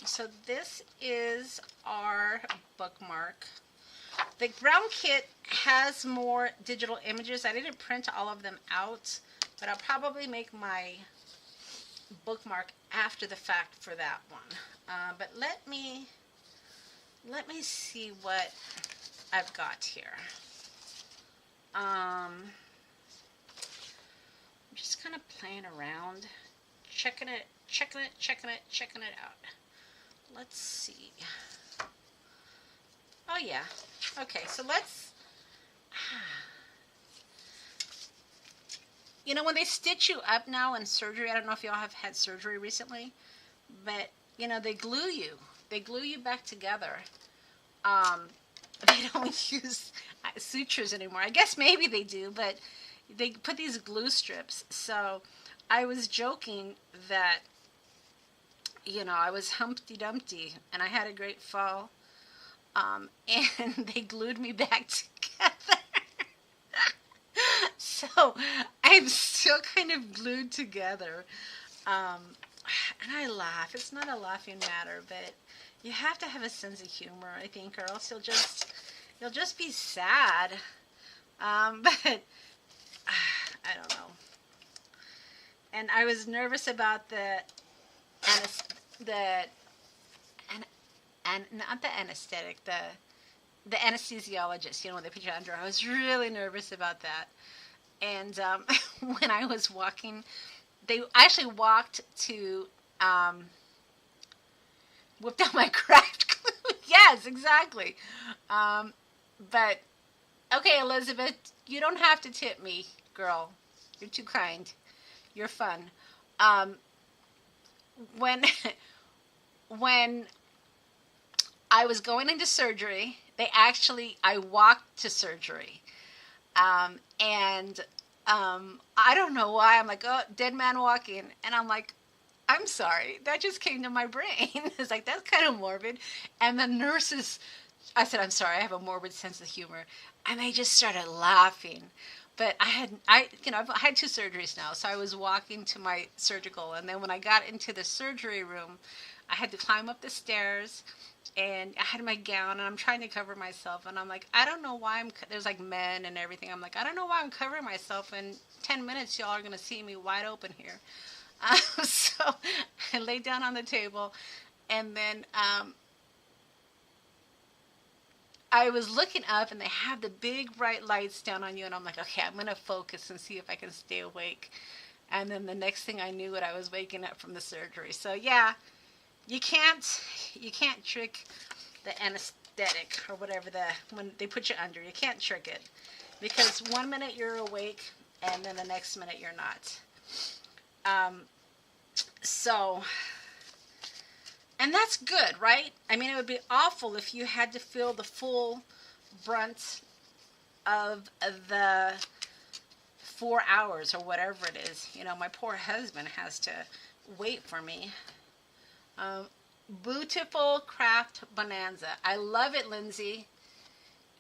So this is our bookmark. The brown kit has more digital images. I didn't print all of them out, but I'll probably make my bookmark after the fact for that one. But let me see what I've got here. I'm just kind of playing around, checking it out. Let's see. Oh yeah. Okay, so let's, you know, when they stitch you up now in surgery, I don't know if y'all have had surgery recently, but, you know, they glue you. They glue you back together. They don't use sutures anymore. I guess maybe they do, but they put these glue strips. So I was joking that, you know, I was Humpty Dumpty and I had a great fall. And they glued me back together. So I'm still kind of glued together. And I laugh. It's not a laughing matter, but you have to have a sense of humor, I think, or else you'll just be sad. But I don't know. And I was nervous about not the anesthetic, the anesthesiologist, you know, when they put you under. I was really nervous about that. And when I was walking, they actually walked to whipped out my craft glue. Yes, exactly. But okay, Elizabeth, you don't have to tip me, girl. You're too kind. You're fun. When I was going into surgery, I walked to surgery. And I don't know why. I'm like, oh, dead man walking. And I'm like, I'm sorry. That just came to my brain. It's like, that's kind of morbid. And the nurses, I said, I'm sorry, I have a morbid sense of humor. And they just started laughing. But I've had 2 surgeries now. So I was walking to my surgical. And then when I got into the surgery room, I had to climb up the stairs. And I had my gown, and I'm trying to cover myself, and I'm like, I don't know why there's like men and everything. I'm like, I don't know why I'm covering myself. In 10 minutes, y'all are going to see me wide open here. So I laid down on the table, and then I was looking up and they have the big bright lights down on you, and I'm like, okay, I'm going to focus and see if I can stay awake. And then the next thing I knew it, I was waking up from the surgery. So yeah, you can't trick the anesthetic or whatever, when they put you under. You can't trick it, because one minute you're awake and then the next minute you're not. And that's good, right? I mean, it would be awful if you had to feel the full brunt of the 4 hours or whatever it is. You know, my poor husband has to wait for me. Beautiful Craft Bonanza. I love it, Lindsay.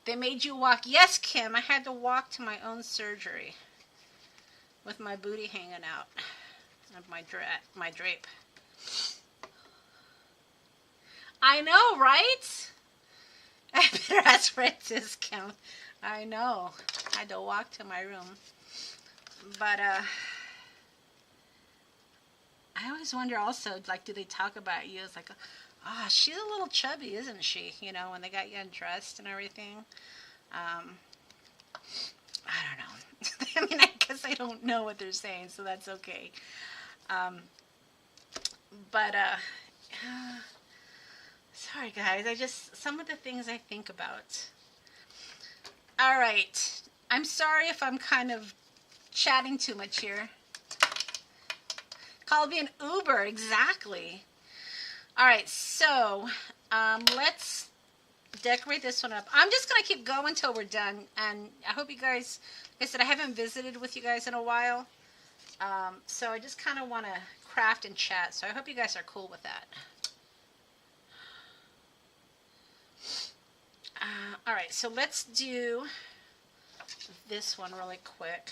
They made you walk. Yes, Kim, I had to walk to my own surgery with my booty hanging out of my drape. I know, right? I better ask for a discount. I know. I had to walk to my room. But, I always wonder also, like, do they talk about you as like, oh, she's a little chubby, isn't she? You know, when they got you undressed and everything. I don't know. I mean, I guess I don't know what they're saying, so that's okay. Sorry guys, some of the things I think about. All right. I'm sorry if I'm kind of chatting too much here. Call me an Uber, exactly. All right, so let's decorate this one up. I'm just going to keep going until we're done, and I hope you guys, like I said, I haven't visited with you guys in a while, so I just kind of want to craft and chat, so I hope you guys are cool with that. All right, so let's do this one really quick.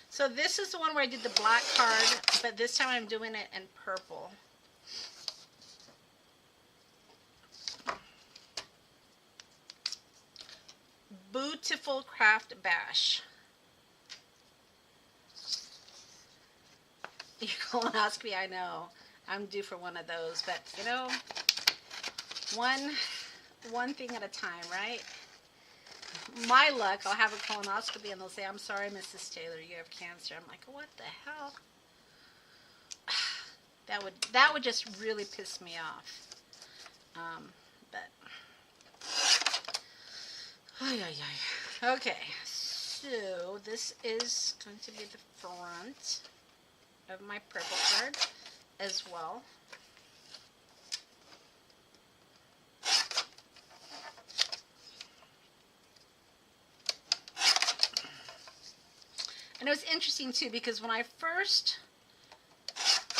So this is the one where I did the black card, but this time I'm doing it in purple. Beautiful Craft Bash. Your colonoscopy, I know. I'm due for one of those, but you know, one thing at a time, right? My luck, I'll have a colonoscopy and they'll say, I'm sorry, Mrs. Taylor, you have cancer. I'm like, what the hell? That would just really piss me off. Okay, so this is going to be the front of my purple card as well. And it was interesting too, because when I first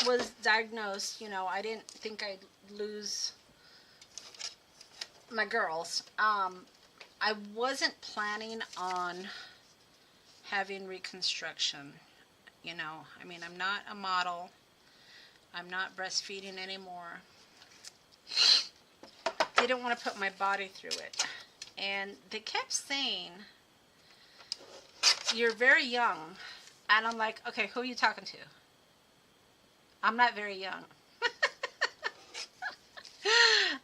was diagnosed, you know, I didn't think I'd lose my girls. I wasn't planning on having reconstruction. You know, I mean, I'm not a model. I'm not breastfeeding anymore. Didn't want to put my body through it. And they kept saying, you're very young. And I'm like, okay, who are you talking to? I'm not very young.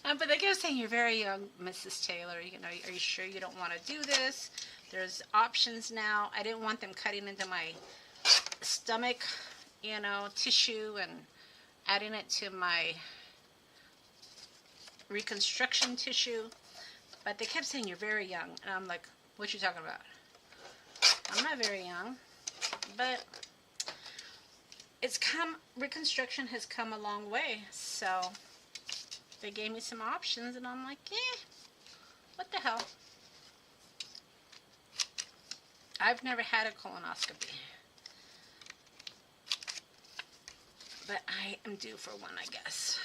But they kept saying, you're very young, Mrs. Taylor. You know, are you sure you don't want to do this? There's options now. I didn't want them cutting into my stomach, you know, tissue and adding it to my reconstruction tissue. But they kept saying, you're very young. And I'm like, what you talking about? I'm not very young. But reconstruction has come a long way. So they gave me some options and I'm like, what the hell? I've never had a colonoscopy. But I am due for one, I guess.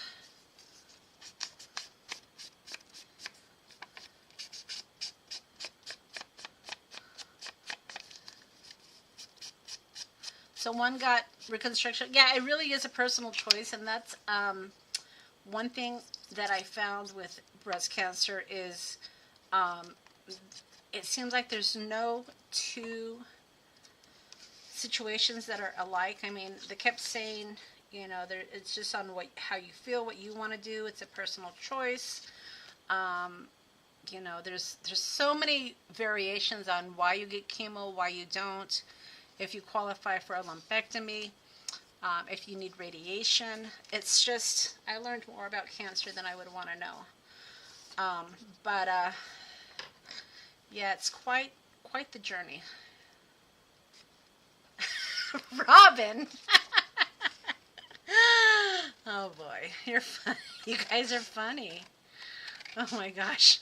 So one got reconstruction. Yeah, it really is a personal choice, and that's one thing that I found with breast cancer is it seems like there's no two situations that are alike. I mean, they kept saying, You know, it's just on how you feel, what you want to do. It's a personal choice. You know, there's so many variations on why you get chemo, why you don't, if you qualify for a lumpectomy, if you need radiation. It's just, I learned more about cancer than I would want to know. But yeah, it's quite the journey. Robin. Oh boy, you're funny. You guys are funny. Oh my gosh.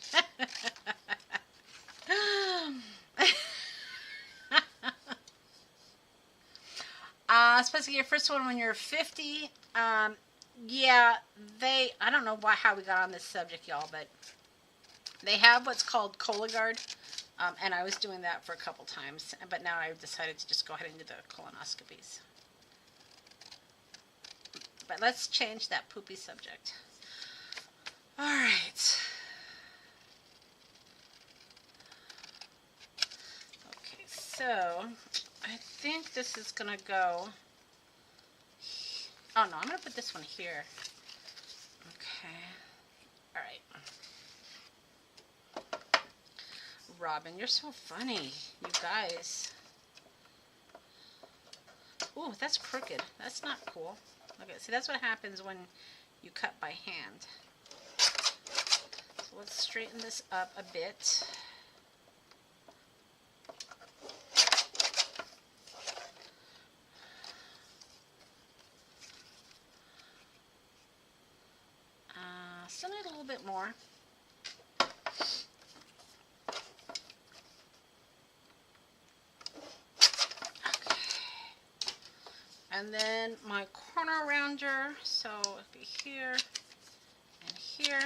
Supposed to get your first one when you're 50. Yeah, I don't know how we got on this subject, y'all, but they have what's called Cologuard, and I was doing that for a couple times, but now I've decided to just go ahead and do the colonoscopies. But let's change that poopy subject. All right. Okay, so I think this is going to go... Oh, no, I'm going to put this one here. Okay. All right. Robin, you're so funny. You guys. Ooh, that's crooked. That's not cool. Okay, see, that's what happens when you cut by hand. So let's straighten this up a bit. Still need a little bit more. Okay. And then my corner rounder, so it'll be here and here.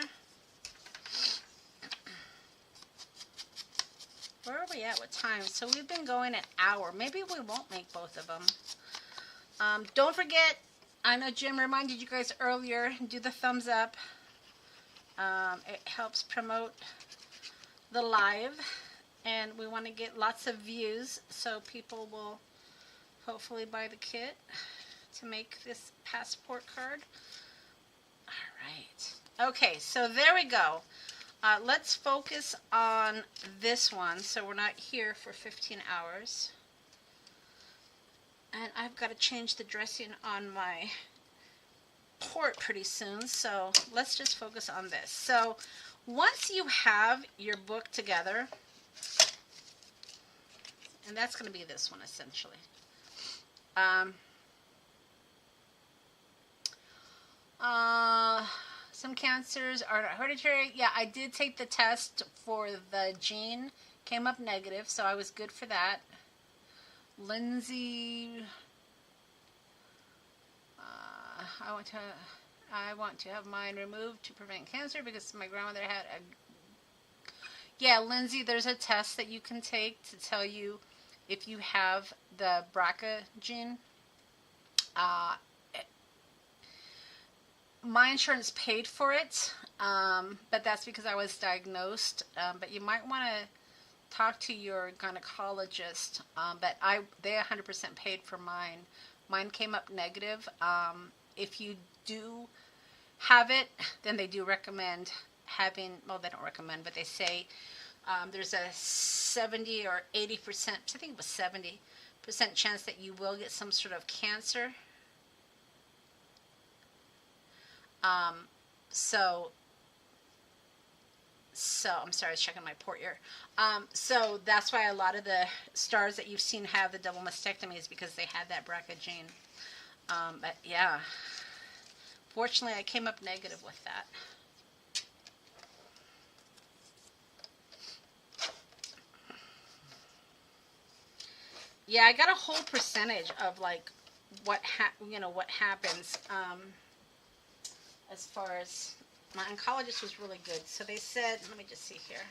Where are we at? What time? So we've been going an hour. Maybe we won't make both of them. Don't forget, I know Jim reminded you guys earlier, do the thumbs up. It helps promote the live, and we want to get lots of views so people will hopefully buy the kit to make this passport card. All right. Okay, so there we go. Let's focus on this one so we're not here for 15 hours. And I've got to change the dressing on my port pretty soon, so let's just focus on this. So once you have your book together, and that's going to be this one essentially. Some cancers are hereditary. Yeah, I did take the test for the gene, came up negative, so I was good for that. Lindsay, I want to have mine removed to prevent cancer because my grandmother had a... Yeah, Lindsay, there's a test that you can take to tell you if you have the BRCA gene. My insurance paid for it, but that's because I was diagnosed. But you might want to talk to your gynecologist. But they 100% paid for mine. Mine came up negative. If you do have it, then they do recommend having, well, they don't recommend, but they say there's a 70 or 80%, I think it was 70% chance that you will get some sort of cancer. So I'm sorry, I was checking my port here. So that's why a lot of the stars that you've seen have the double mastectomy is because they had that BRCA gene. But yeah, fortunately I came up negative with that. Yeah, I got a whole percentage of like what happens. As far as my oncologist was really good. So they said, let me just see here.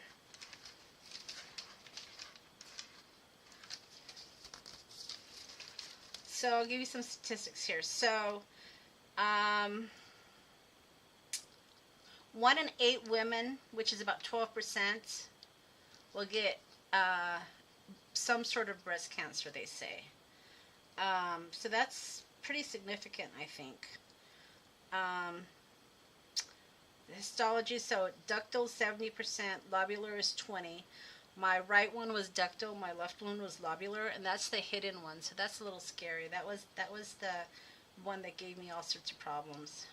So I'll give you some statistics here. So 1 in 8 women, which is about 12%, will get some sort of breast cancer, they say. So that's pretty significant, I think. Histology, so ductal 70%, lobular is 20. My right one was ductal, my left one was lobular, and that's the hidden one, so that's a little scary. That was the one that gave me all sorts of problems.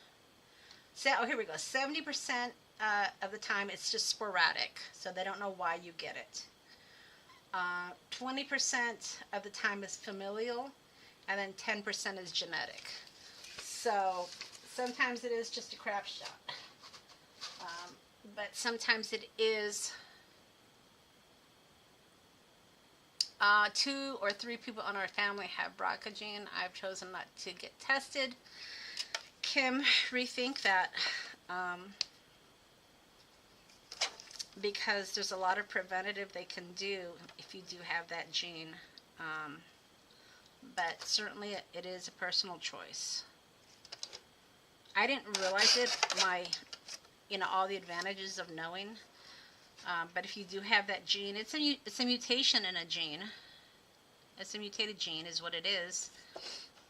So, oh, here we go. 70% of the time it's just sporadic, so they don't know why you get it. 20% of the time is familial, and then 10% is genetic. So sometimes it is just a crap shot. But sometimes it is 2 or 3 people on our family have BRCA gene. I've chosen not to get tested. Kim, rethink that. Because there's a lot of preventative they can do if you do have that gene. But certainly it is a personal choice. I didn't realize it, all the advantages of knowing. But if you do have that gene, it's a mutation in a gene. It's a mutated gene is what it is.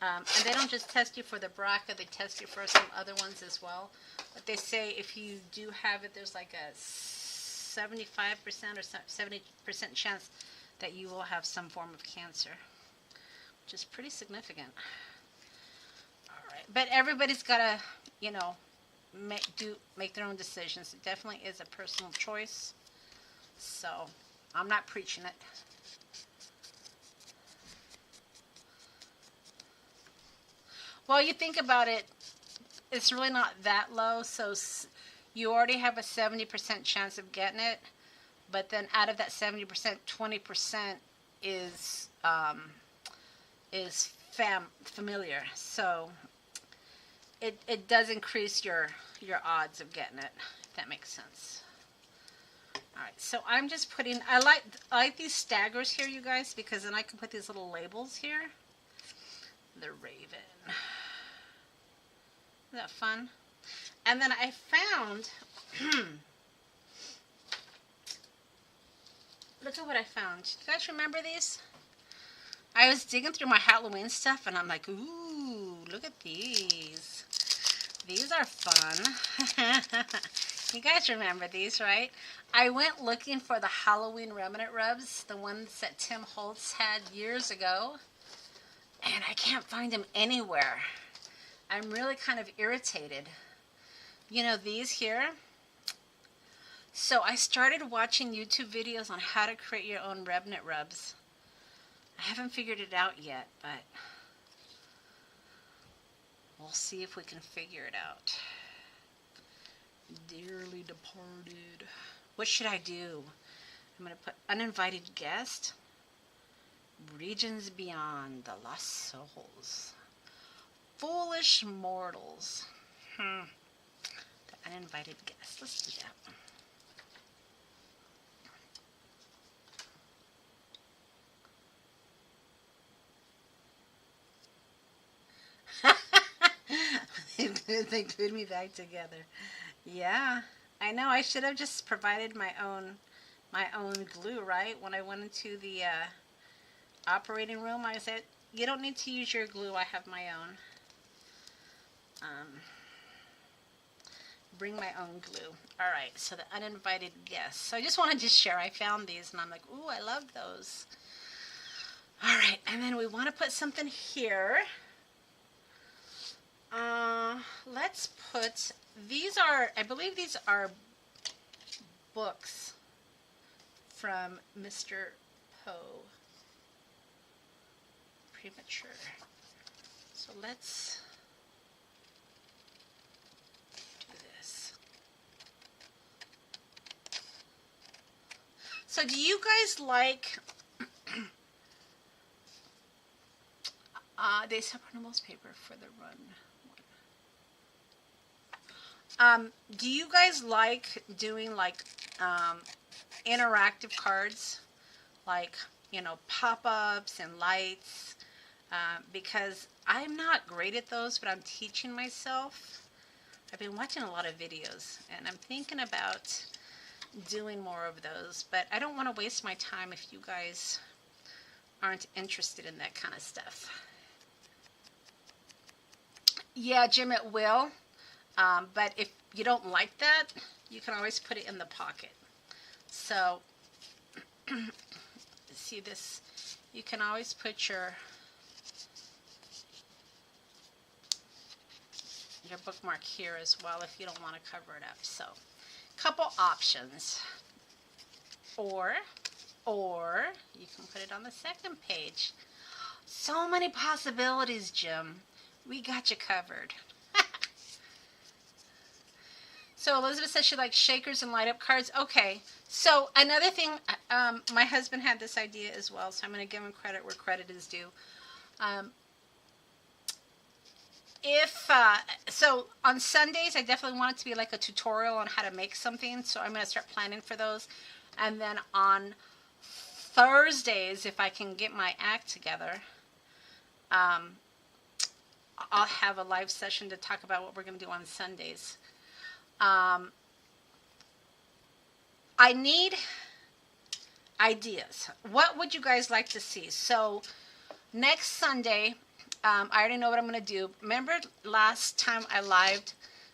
And they don't just test you for the BRCA, they test you for some other ones as well. But they say if you do have it, there's like a 75% or 70% chance that you will have some form of cancer, which is pretty significant. All right, but everybody's got to, make their own decisions. It definitely is a personal choice. So I'm not preaching it. Well, you think about it, it's really not that low. So you already have a 70% chance of getting it, but then out of that 70%, 20% is familiar. So it does increase your odds of getting it, if that makes sense. All right, so I'm just putting, I like these staggers here, you guys, because then I can put these little labels here. The Raven. Isn't that fun? And then I found, look at what I found. You guys remember these? I was digging through my Halloween stuff, and I'm like, ooh, look at these. These are fun. You guys remember these, right? I went looking for the Halloween remnant rubs, the ones that Tim Holtz had years ago, and I can't find them anywhere. I'm really kind of irritated. These here. So I started watching YouTube videos on how to create your own remnant rubs. I haven't figured it out yet, but we'll see if we can figure it out. Dearly departed. What should I do? I'm going to put uninvited guest. Regions beyond, the lost souls. Foolish mortals. The uninvited guest. Let's do that. They glued me back together. Yeah, I know. I should have just provided my own glue, right? When I went into the operating room, I said, "You don't need to use your glue. I have my own." Bring my own glue. All right. So the uninvited guests. So I just wanted to share. I found these, and I'm like, "Ooh, I love those." All right, and then we want to put something here. Let's put, I believe these are books from Mr. Poe. Premature. So let's do this. So do you guys like, they separate most paper for the run. Do you guys like doing like interactive cards, like pop-ups and lights? Because I'm not great at those, but I'm teaching myself. I've been watching a lot of videos, and I'm thinking about doing more of those. But I don't want to waste my time if you guys aren't interested in that kind of stuff. Yeah, Jim, it will. But if you don't like that, you can always put it in the pocket. So, see this? You can always put your bookmark here as well if you don't want to cover it up. So, couple options. Or you can put it on the second page. So many possibilities, Jim. We got you covered. So Elizabeth says she likes shakers and light up cards. Okay. So another thing, my husband had this idea as well, so I'm going to give him credit where credit is due. So on Sundays, I definitely want it to be like a tutorial on how to make something, so I'm going to start planning for those. And then on Thursdays, if I can get my act together, I'll have a live session to talk about what we're going to do on Sundays. I need ideas. What would you guys like to see? So next Sunday, I already know what I'm going to do. Remember last time I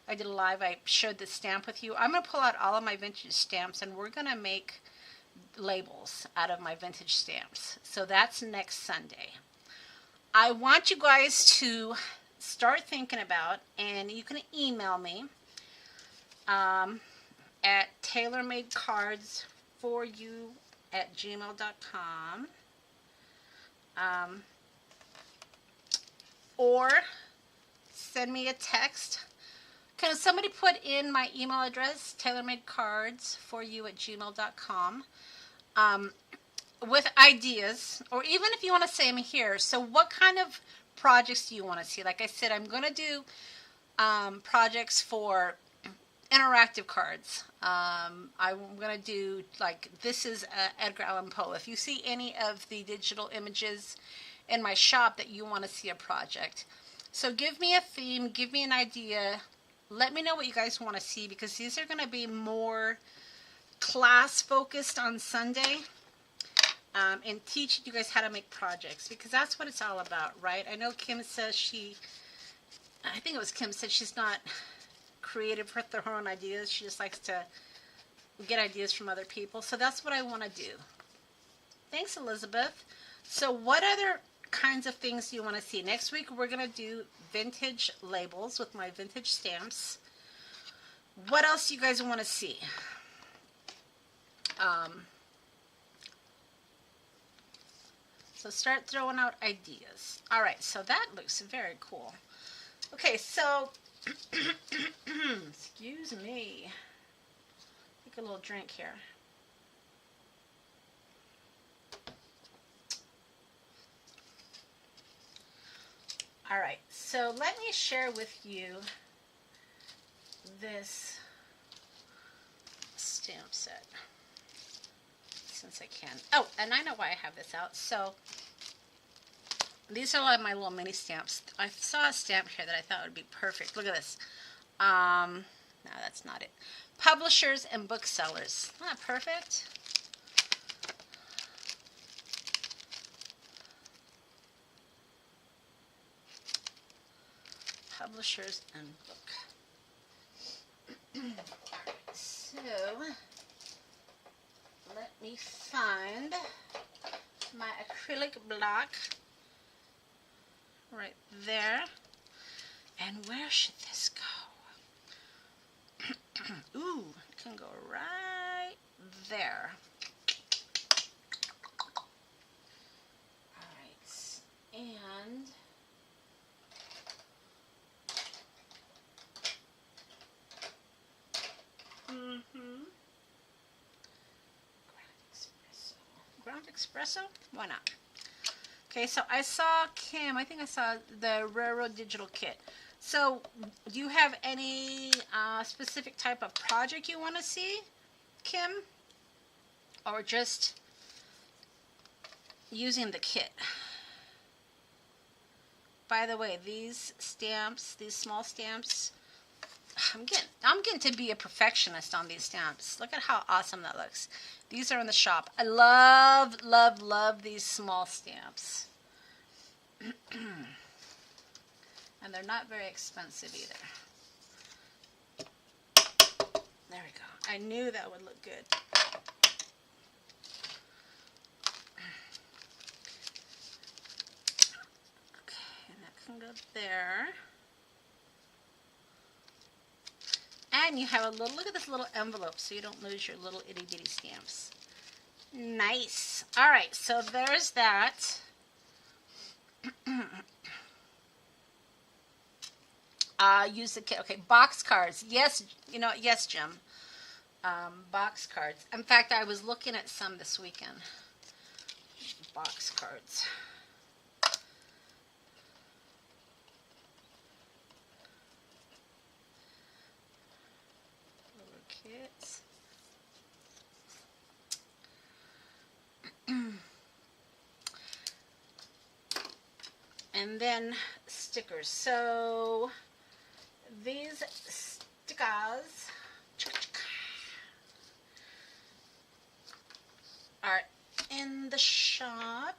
did a live, I shared the stamp with you. I'm going to pull out all of my vintage stamps, and we're going to make labels out of my vintage stamps. So that's next Sunday. I want you guys to start thinking about, and you can email me at Taylormadecards4u@gmail.com, or send me a text. Can somebody put in my email address, Taylormadecards4u@gmail.com, with ideas, or even if you want to say them here. So what kind of projects do you want to see? Like I said, I'm going to do projects for interactive cards. I'm going to do, like, this is Edgar Allan Poe. If you see any of the digital images in my shop that you want to see a project. So give me a theme, give me an idea. Let me know what you guys want to see, because these are going to be more class focused on Sunday, and teaching you guys how to make projects, because that's what it's all about, right? I know Kim says I think it was Kim said she's not creative with her own ideas. She just likes to get ideas from other people. So that's what I want to do. Thanks, Elizabeth. So what other kinds of things do you want to see? Next week we're going to do vintage labels with my vintage stamps. What else do you guys want to see? So start throwing out ideas. All right, so that looks very cool. Okay, so excuse me. Take a little drink here. All right, so let me share with you this stamp set, since I can. Oh, and I know why I have this out. So these are like my little mini stamps. I saw a stamp here that I thought would be perfect. Look at this. No, that's not it. Publishers and booksellers. Isn't that perfect? Publishers and book. So let me find my acrylic block right there. And where should this go? Ooh, it can go right there. Alright, and ground espresso? Why not? Okay, so I saw Kim, I think I saw the Railroad Digital Kit. So, do you have any specific type of project you want to see, Kim? Or just using the kit? By the way, these stamps, these small stamps, I'm getting to be a perfectionist on these stamps. Look at how awesome that looks. These are in the shop. I love, love, love these small stamps. And they're not very expensive either. There we go. I knew that would look good. Okay, and that can go there. And you have a little, look at this little envelope so you don't lose your little itty bitty stamps. Nice. All right, so there's that. Use the kit. Okay, box cards. Yes, you know, yes, Jim. Box cards. In fact, I was looking at some this weekend. Box cards. Little kits. And then stickers. So these stickers are in the shop.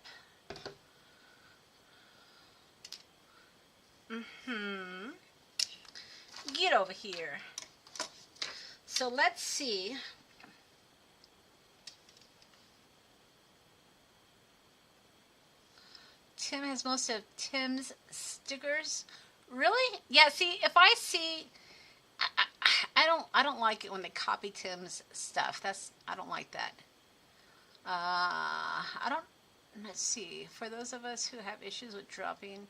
Get over here. So let's see. Tim has most of Tim's stickers. Really? Yeah, see, if I see, I don't like it when they copy Tim's stuff. I don't like that. Let's see. For those of us who have issues with dropping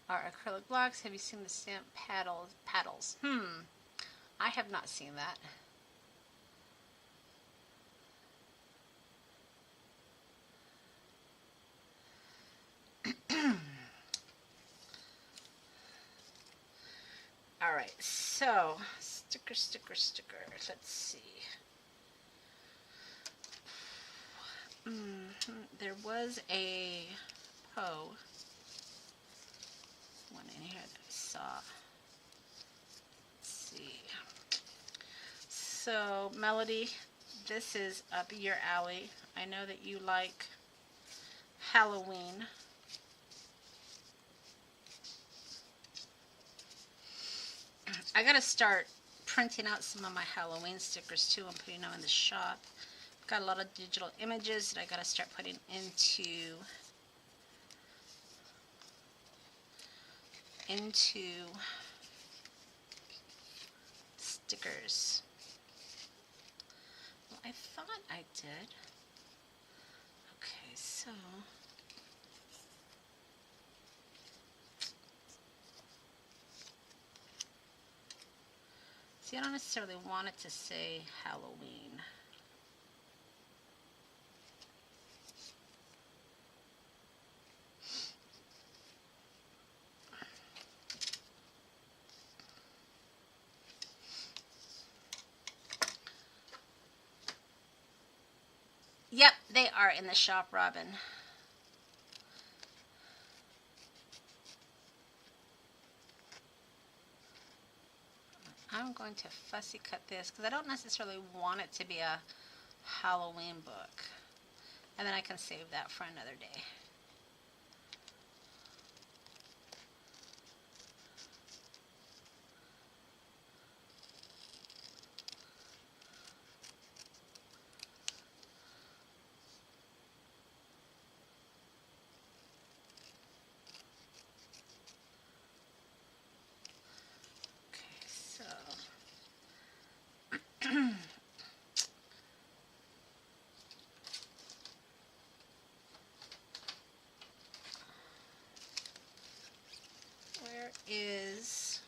our acrylic blocks, have you seen the stamp paddles? I have not seen that. All right, so sticker. Let's see. There was a POE one in here that I saw. Let's see. So, Melody, this is up your alley. I know that you like Halloween. I gotta start printing out some of my Halloween stickers too and putting them in the shop. I've got a lot of digital images that I gotta start putting into stickers. Well, I thought I did. Okay, so see, I don't necessarily want it to say Halloween. Yep, they are in the shop, Robin. I'm going to fussy cut this because I don't necessarily want it to be a Halloween book. And then I can save that for another day. Is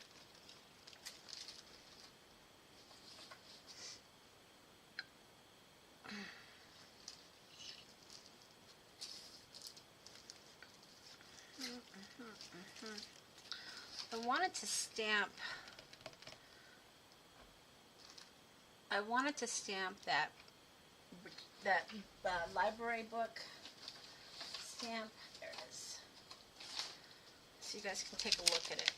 I wanted to stamp that library book stamp. There it is. So you guys can take a look at it.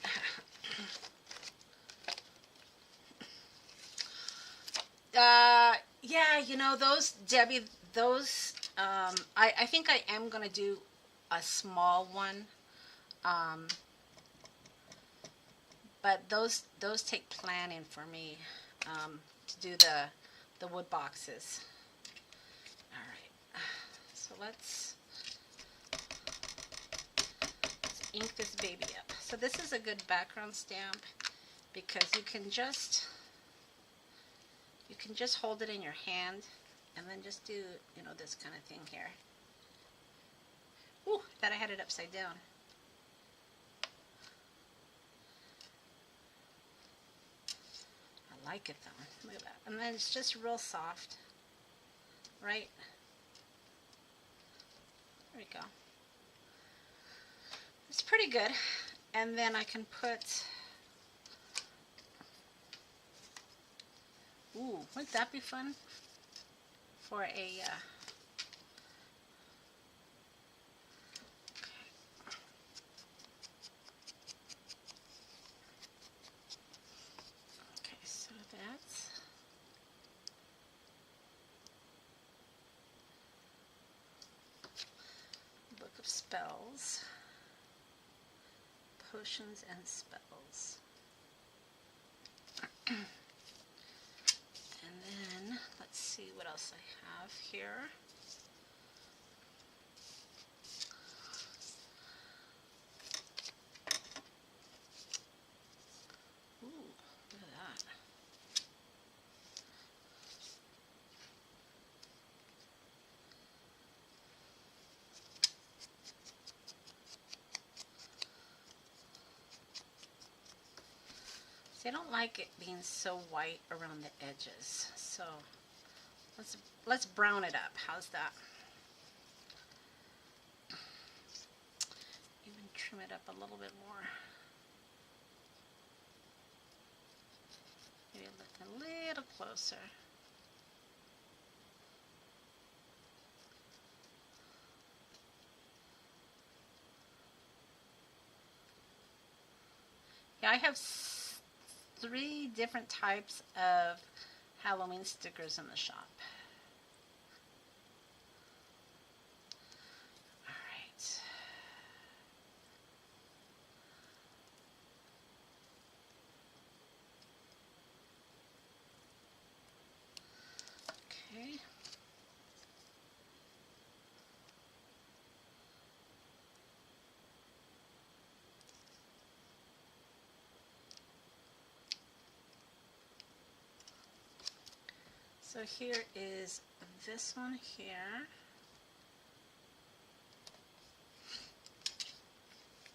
Yeah, you know, those, Debbie, those, I think I am going to do a small one. But those take planning for me to do the wood boxes. All right, so let's ink this baby up. So this is a good background stamp because you can just hold it in your hand and then just do, you know, this kind of thing here. Ooh, thought I had it upside down. I like it though. Look at that. And then it's just real soft, right? There we go. It's pretty good. And then I can put, ooh, wouldn't that be fun for a, okay, so that's, Book of Spells. Potions and spells. And then let's see what else I have here. Ooh, look at that. I don't like it being so white around the edges, so let's brown it up. How's that? Even trim it up a little bit more. Maybe look a little closer. Yeah, I have 3 different types of Halloween stickers in the shop. All right. Okay. So here is this one here.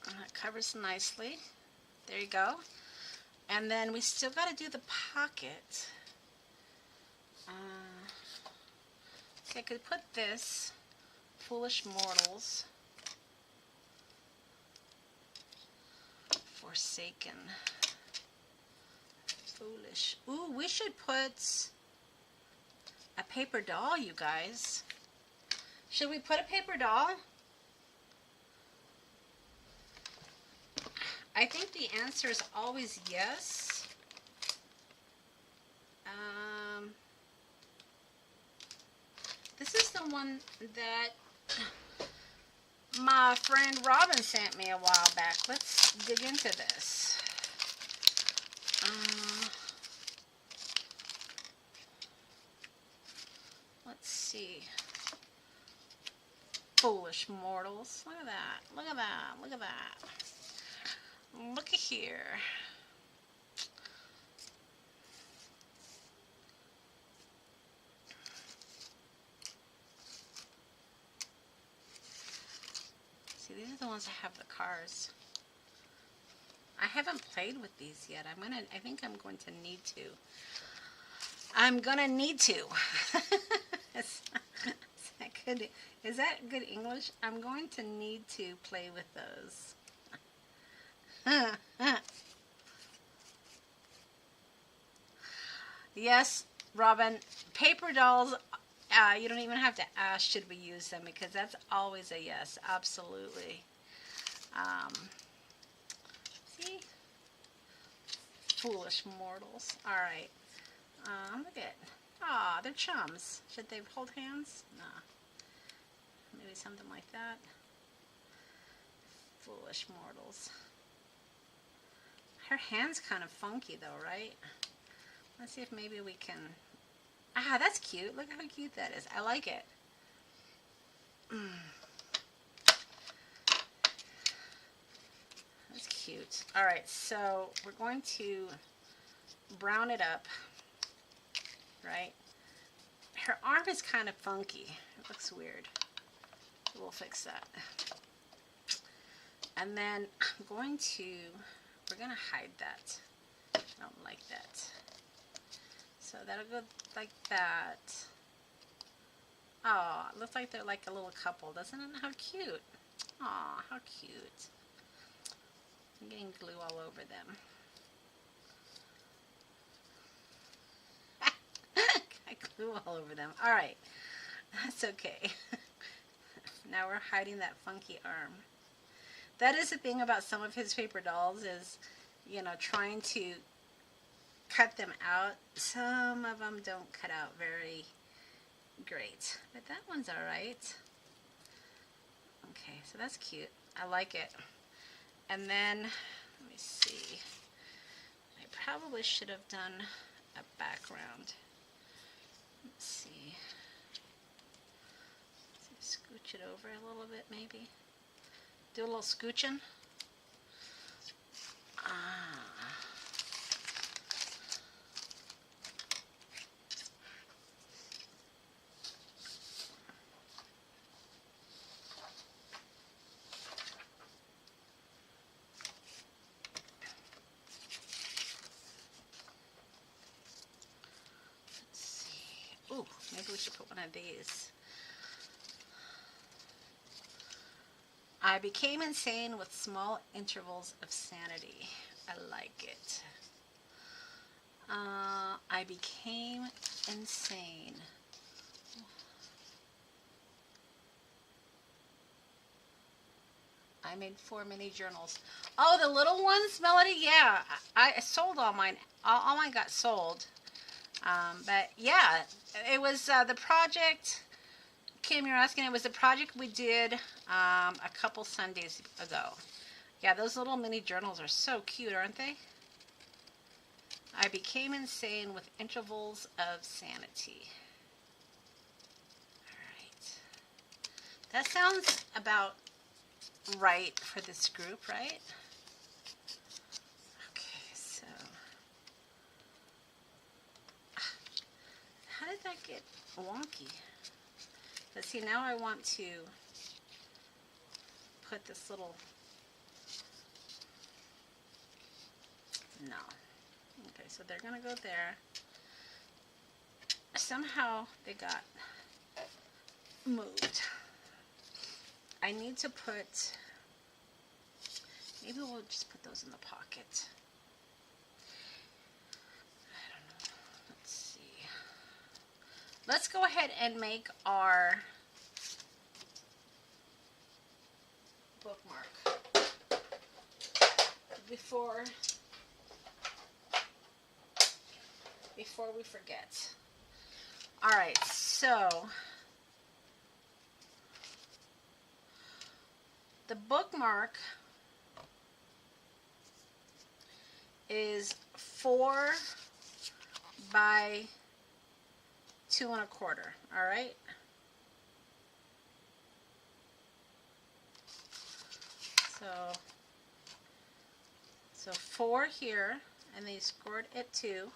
And it covers nicely. There you go. And then we still got to do the pocket. So I could put this, Foolish Mortals, Forsaken, Foolish. Ooh, we should put a paper doll, you guys. Should we put a paper doll? I think the answer is always yes. This is the one that my friend Robin sent me a while back. Let's dig into this. Let's see. Foolish Mortals. Look at that. Look at that. Look at that. Look at here. See, these are the ones that have the cars. I haven't played with these yet. I think I'm going to need to. I'm gonna need to. Is that good English? I'm going to need to play with those. Yes, Robin, paper dolls, you don't even have to ask should we use them, because that's always a yes, absolutely. See? Foolish Mortals. All right. Look at, aw, they're chums. Should they hold hands? No. Maybe something like that. Foolish Mortals. Her hand's kind of funky though, right? Let's see if maybe we can... Ah, that's cute. Look how cute that is. I like it. That's cute. Alright, so we're going to brown it up, right? Her arm is kind of funky. It looks weird. We'll fix that. And then we're going to hide that. I don't like that. So that'll go like that. Oh, it looks like they're like a little couple, doesn't it? How cute. Aw, how cute. I'm getting glue all over them. I glue all over them. Alright, that's okay. Now we're hiding that funky arm. That is the thing about some of his paper dolls is, you know, trying to cut them out. Some of them don't cut out very great, but that one's alright. Okay, so that's cute. I like it. And then, let me see. I probably should have done a background. Let's see. Scooch it over a little bit, maybe. Do a little scooching. Ooh, maybe we should put one of these. I became insane with small intervals of sanity. I like it. I became insane. I made 4 mini journals. Oh, the little ones, Melody? Yeah, I sold all mine. All mine got sold. But yeah, it was the project. Kim, you're asking, it was the project we did a couple Sundays ago. Yeah, those little mini journals are so cute, aren't they? I became insane with intervals of sanity. Alright. That sounds about right for this group, right? Okay, so... How did that get wonky? But see, now I want to put this little... No. Okay, so they're going to go there. Somehow they got moved. I need to put... Maybe we'll just put those in the pocket. I don't know. Let's see. Let's go ahead and make our bookmark before we forget. Alright, so the bookmark is 4 by 2 1/4. All right. So 4 here, and then you scored it 2.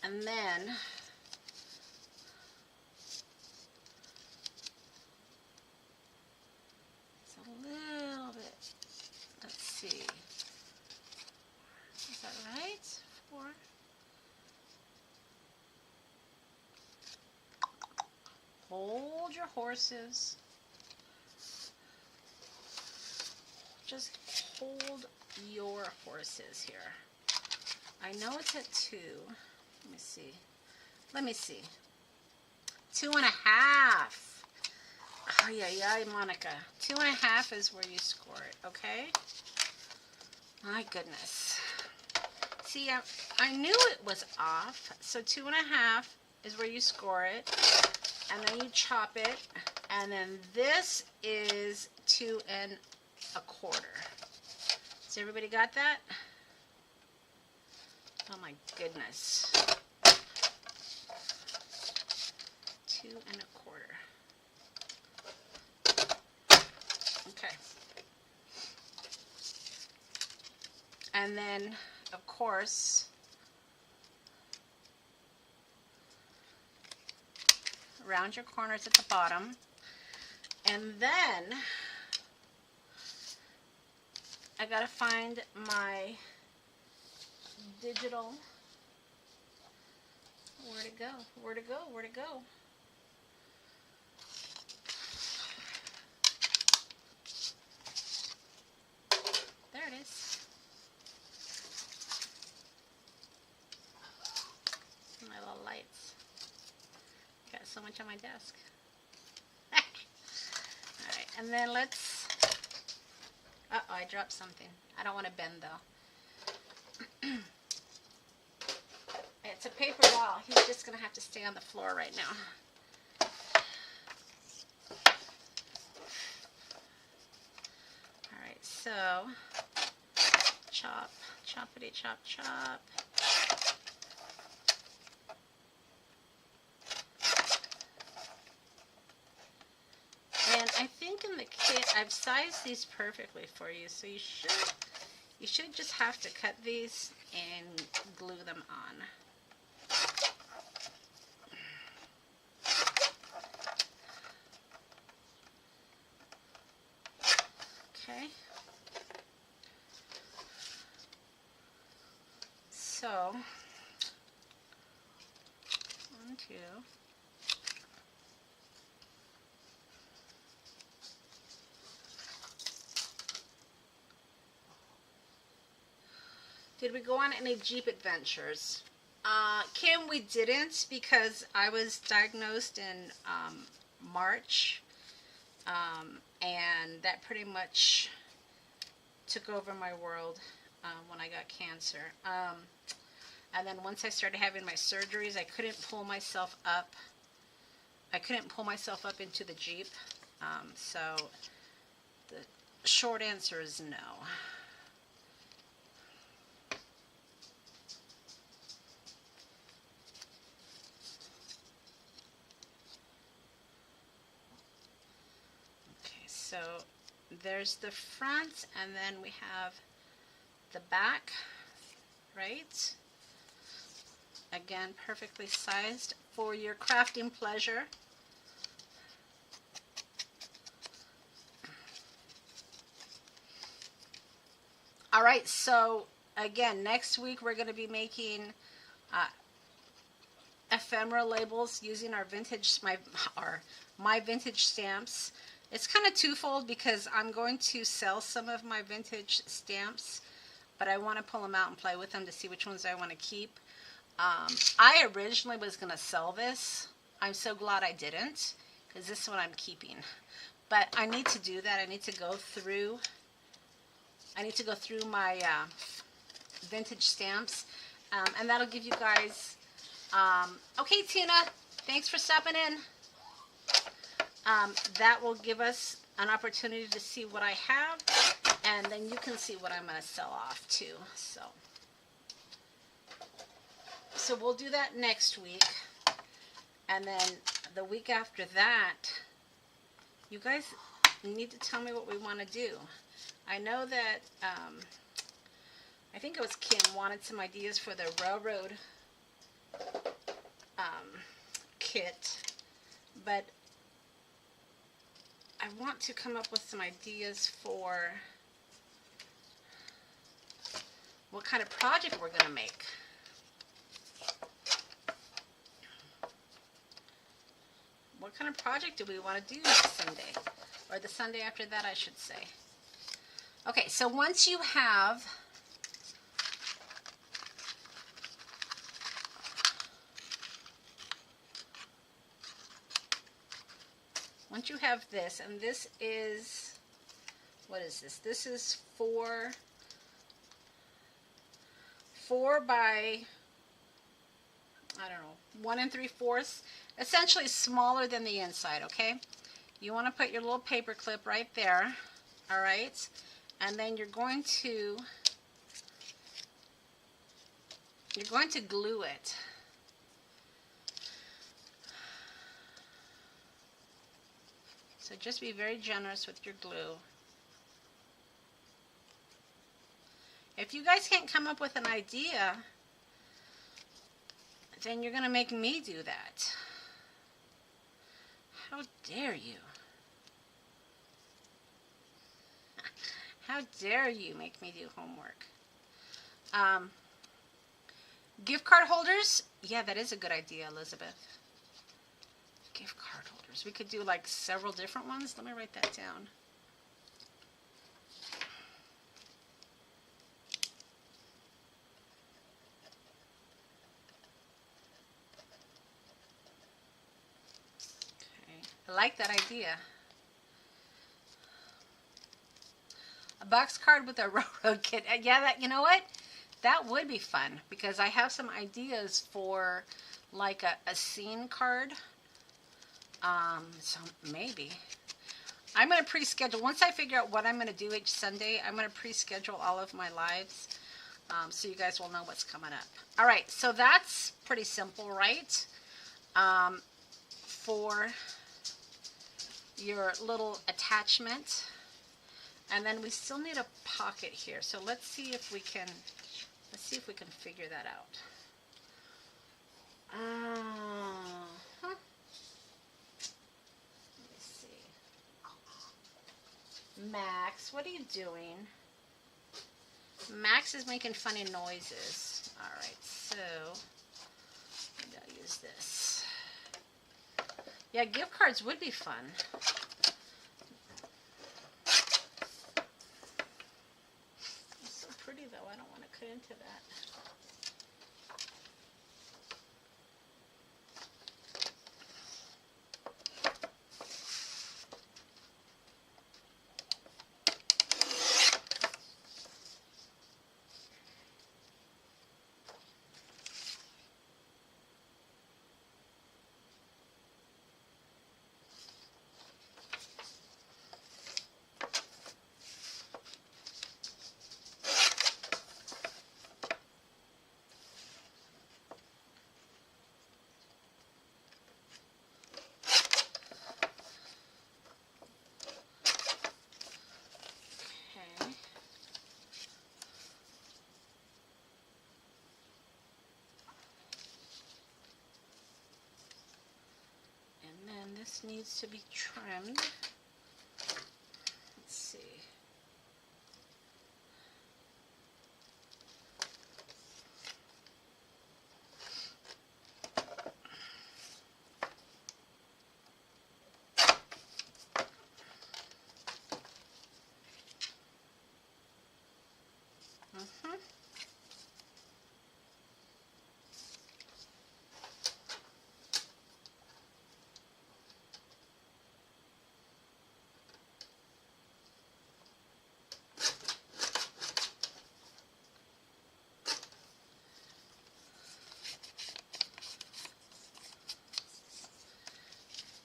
And then it's a little bit, let's see, is that right? 4. Hold your horses. Just hold your horses here. I know it's at 2. Let me see. Let me see. 2 1/2. Oh, yeah, Monica. 2 1/2 is where you score it, okay? My goodness. See, I knew it was off. So 2 1/2 is where you score it, and then you chop it, and then this is 2 1/4. So everybody got that? Oh my goodness. 2 1/4. Okay. And then, of course, round your corners at the bottom. And then I gotta find my digital. Where to go? Where to go? Where to go? There it is. My little lights. Got so much on my desk. Alright, and then let's... Uh-oh, I dropped something. I don't want to bend, though. It's a paper doll. He's just going to have to stay on the floor right now. Alright, so... Chop, choppity chop chop. And I think in the kit I've sized these perfectly for you, so you should just have to cut these and glue them on. Okay. So 1, 2. Did we go on any Jeep adventures? Kim, we didn't, because I was diagnosed in March, and that pretty much took over my world when I got cancer. And then once I started having my surgeries, I couldn't pull myself up. I couldn't pull myself up into the Jeep. So the short answer is no. So there's the front, and then we have the back, right? Again, perfectly sized for your crafting pleasure. All right, so again, next week we're going to be making ephemera labels using our vintage, my vintage stamps. It's kind of twofold because I'm going to sell some of my vintage stamps, but I want to pull them out and play with them to see which ones I want to keep. I originally was going to sell this. I'm so glad I didn't, because this is what I'm keeping. But I need to do that. I need to go through my vintage stamps, and that'll give you guys... okay, Tina, thanks for stopping in. That will give us an opportunity to see what I have, and then you can see what I'm going to sell off too. So we'll do that next week, and then the week after that, you guys need to tell me what we want to do. I know that I think it was Kim wanted some ideas for the railroad kit, but I want to come up with some ideas for what kind of project we're going to make. What kind of project do we want to do next Sunday? Or the Sunday after that, I should say. Okay, so once you have this, and this is, what is this? This is 4 by, I don't know, 1 3/4, essentially smaller than the inside, okay? You want to put your little paper clip right there, all right? And then you're going to glue it. So just be very generous with your glue. If you guys can't come up with an idea, then you're going to make me do that. How dare you? How dare you make me do homework? Gift card holders? Yeah, that is a good idea, Elizabeth. Gift card holders. We could do like several different ones. Let me write that down. I like that idea. A box card with a railroad kit. Yeah, that, you know what? That would be fun because I have some ideas for like a scene card. So maybe. I'm going to pre-schedule. Once I figure out what I'm going to do each Sunday, I'm going to pre-schedule all of my lives so you guys will know what's coming up. All right, so that's pretty simple, right? For your little attachment, and then we still need a pocket here, so let's see if we can figure that out. Let me see. Max, what are you doing? Max is making funny noises. All right, so maybe I'll use this. Yeah, gift cards would be fun. It's so pretty though, I don't want to cut into that. This needs to be trimmed. Let's see.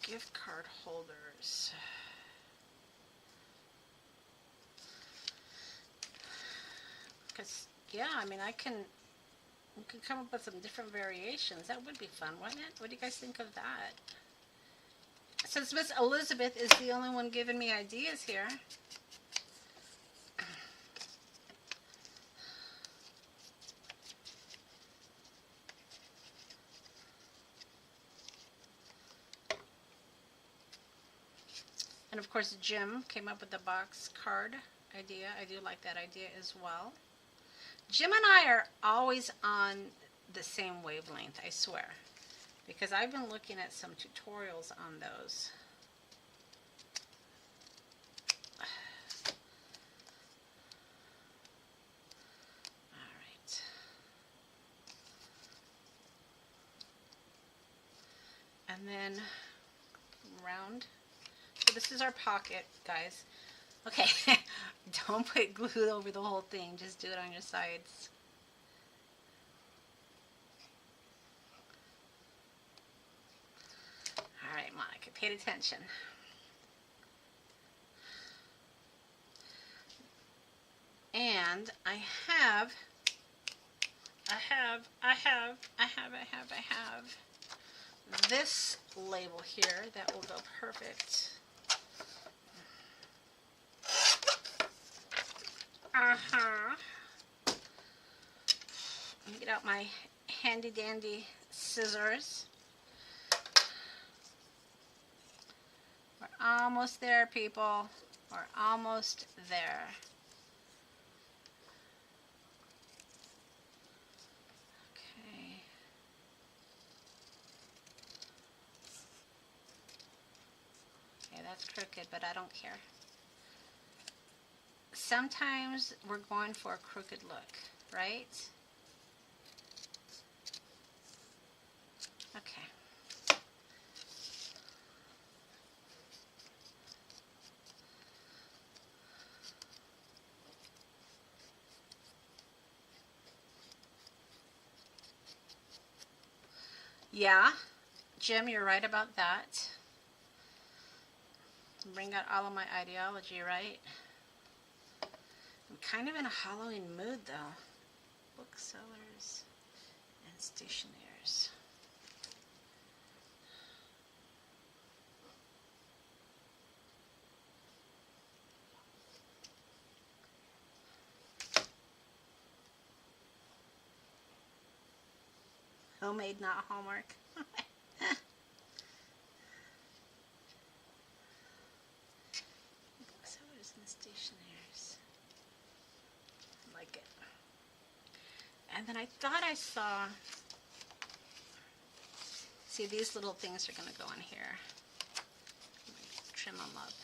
Gift card holders. Because, yeah, I mean, we can come up with some different variations. That would be fun, wouldn't it? What do you guys think of that? Since Miss Elizabeth is the only one giving me ideas here. And of course, Jim came up with the box card idea. I do like that idea as well. Jim and I are always on the same wavelength, I swear. Because I've been looking at some tutorials on those. Alright. And then round. So this is our pocket, guys. Okay, don't put glue over the whole thing. Just do it on your sides. paid attention. And I have this label here that will go perfect. Let me get out my handy dandy scissors. We're almost there, people. We're almost there. Okay. Okay, that's crooked, but I don't care. Sometimes we're going for a crooked look, right? Okay. Yeah, Jim, you're right about that. Bring out all of my ideology, right? I'm kind of in a Halloween mood, though. Booksellers and stationers. Homemade, not Hallmark. Booksellers and stationers. I like it. And then I thought I saw, see, these little things are going to go in here. Let me trim them up.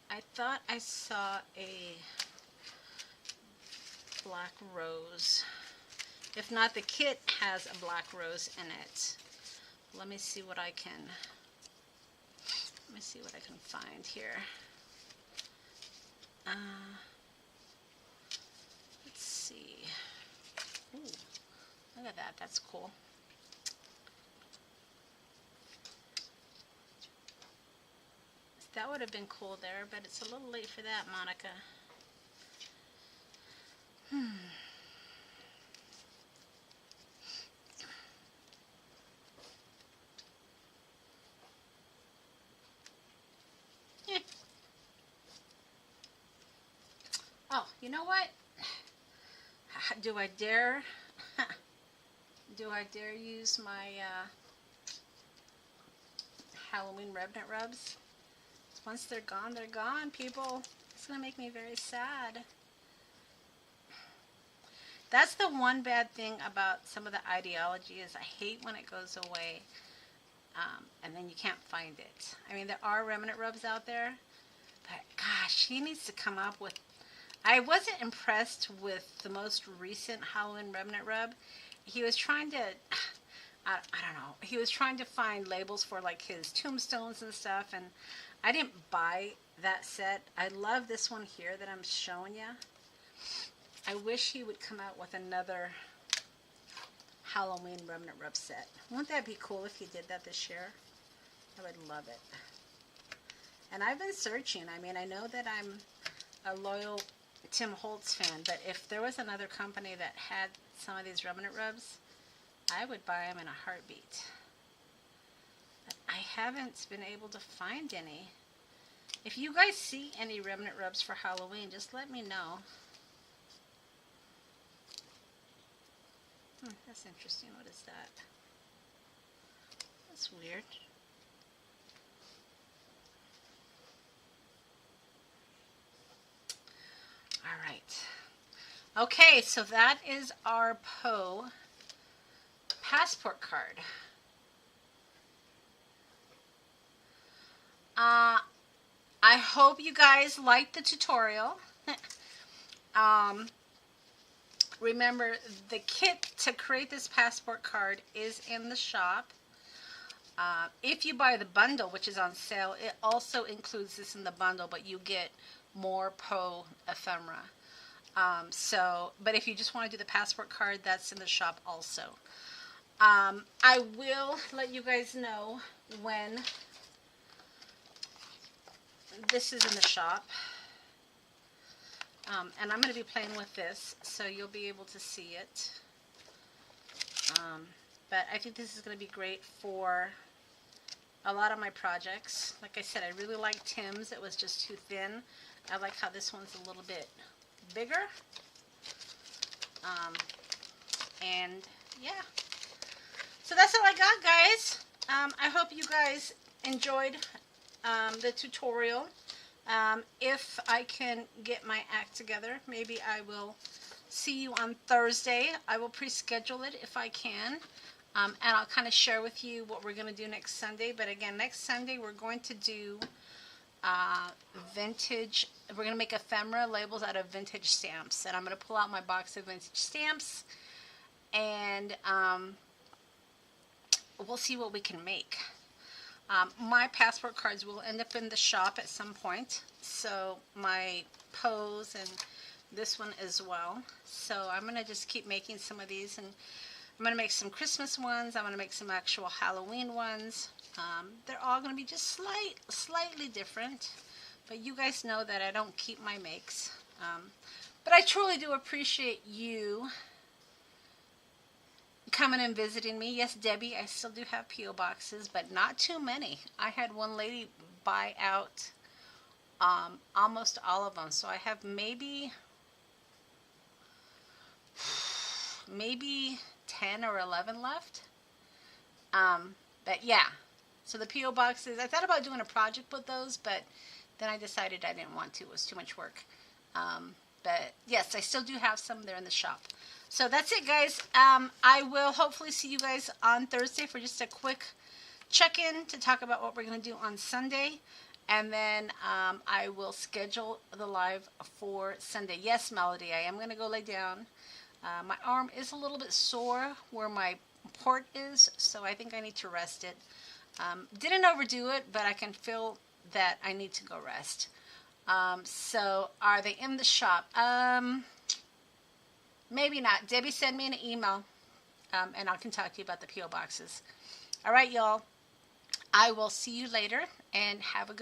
I thought I saw a black rose. If not, the kit has a black rose in it. Let me see what I can find here. Let's see. Ooh, look at that. That's cool. That would have been cool there, but it's a little late for that, Monica. Oh, you know what? Do I dare? Do I dare use my Halloween Remnant rubs? Once they're gone, people. It's going to make me very sad. That's the one bad thing about some of the ideology is I hate when it goes away and then you can't find it. I mean, there are remnant rubs out there, but gosh, he needs to come up with... I wasn't impressed with the most recent Halloween remnant rub. He was trying to... I don't know. He was trying to find labels for like his tombstones and stuff, and I didn't buy that set. I love this one here that I'm showing you. I wish he would come out with another Halloween remnant rub set. Wouldn't that be cool if he did that this year? I would love it. And I've been searching. I mean, I know that I'm a loyal Tim Holtz fan, but if there was another company that had some of these remnant rubs, I would buy them in a heartbeat. But I haven't been able to find any. If you guys see any remnant rubs for Halloween, just let me know. That's interesting. What is that? That's weird. All right. Okay, so that is our POE passport card. I hope you guys liked the tutorial. Remember, the kit to create this passport card is in the shop. If you buy the bundle, which is on sale, it also includes this in the bundle, but you get more POE ephemera. But if you just want to do the passport card, that's in the shop also. I will let you guys know when this is in the shop. And I'm going to be playing with this, so you'll be able to see it. But I think this is going to be great for a lot of my projects. Like I said, I really like Tim's. It was just too thin. I like how this one's a little bit bigger. And yeah. So that's all I got, guys. I hope you guys enjoyed the tutorial. If I can get my act together, maybe I will see you on Thursday. I will pre-schedule it if I can. And I'll kind of share with you what we're going to do next Sunday. But again, next Sunday we're going to do vintage. We're going to make ephemera labels out of vintage stamps. And I'm going to pull out my box of vintage stamps. And we'll see what we can make. My passport cards will end up in the shop at some point. So my POEs and this one as well. So I'm going to just keep making some of these. And I'm going to make some Christmas ones. I'm going to make some actual Halloween ones. They're all going to be just slightly different. But you guys know that I don't keep my makes. But I truly do appreciate you coming and visiting me. Yes, Debbie, I still do have P.O. boxes, but not too many. I had one lady buy out almost all of them. So I have maybe 10 or 11 left. But yeah, so the P.O. boxes, I thought about doing a project with those, but then I decided I didn't want to. It was too much work. But yes, I still do have some there in the shop. So that's it, guys. I will hopefully see you guys on Thursday for just a quick check-in to talk about what we're going to do on Sunday. And then I will schedule the live for Sunday. Yes, Melody, I am going to go lay down. My arm is a little bit sore where my port is, so I think I need to rest it. Didn't overdo it, but I can feel that I need to go rest. So are they in the shop? Maybe not. Debbie sent me an email, and I can talk to you about the P.O. boxes. All right, y'all. I will see you later, and have a good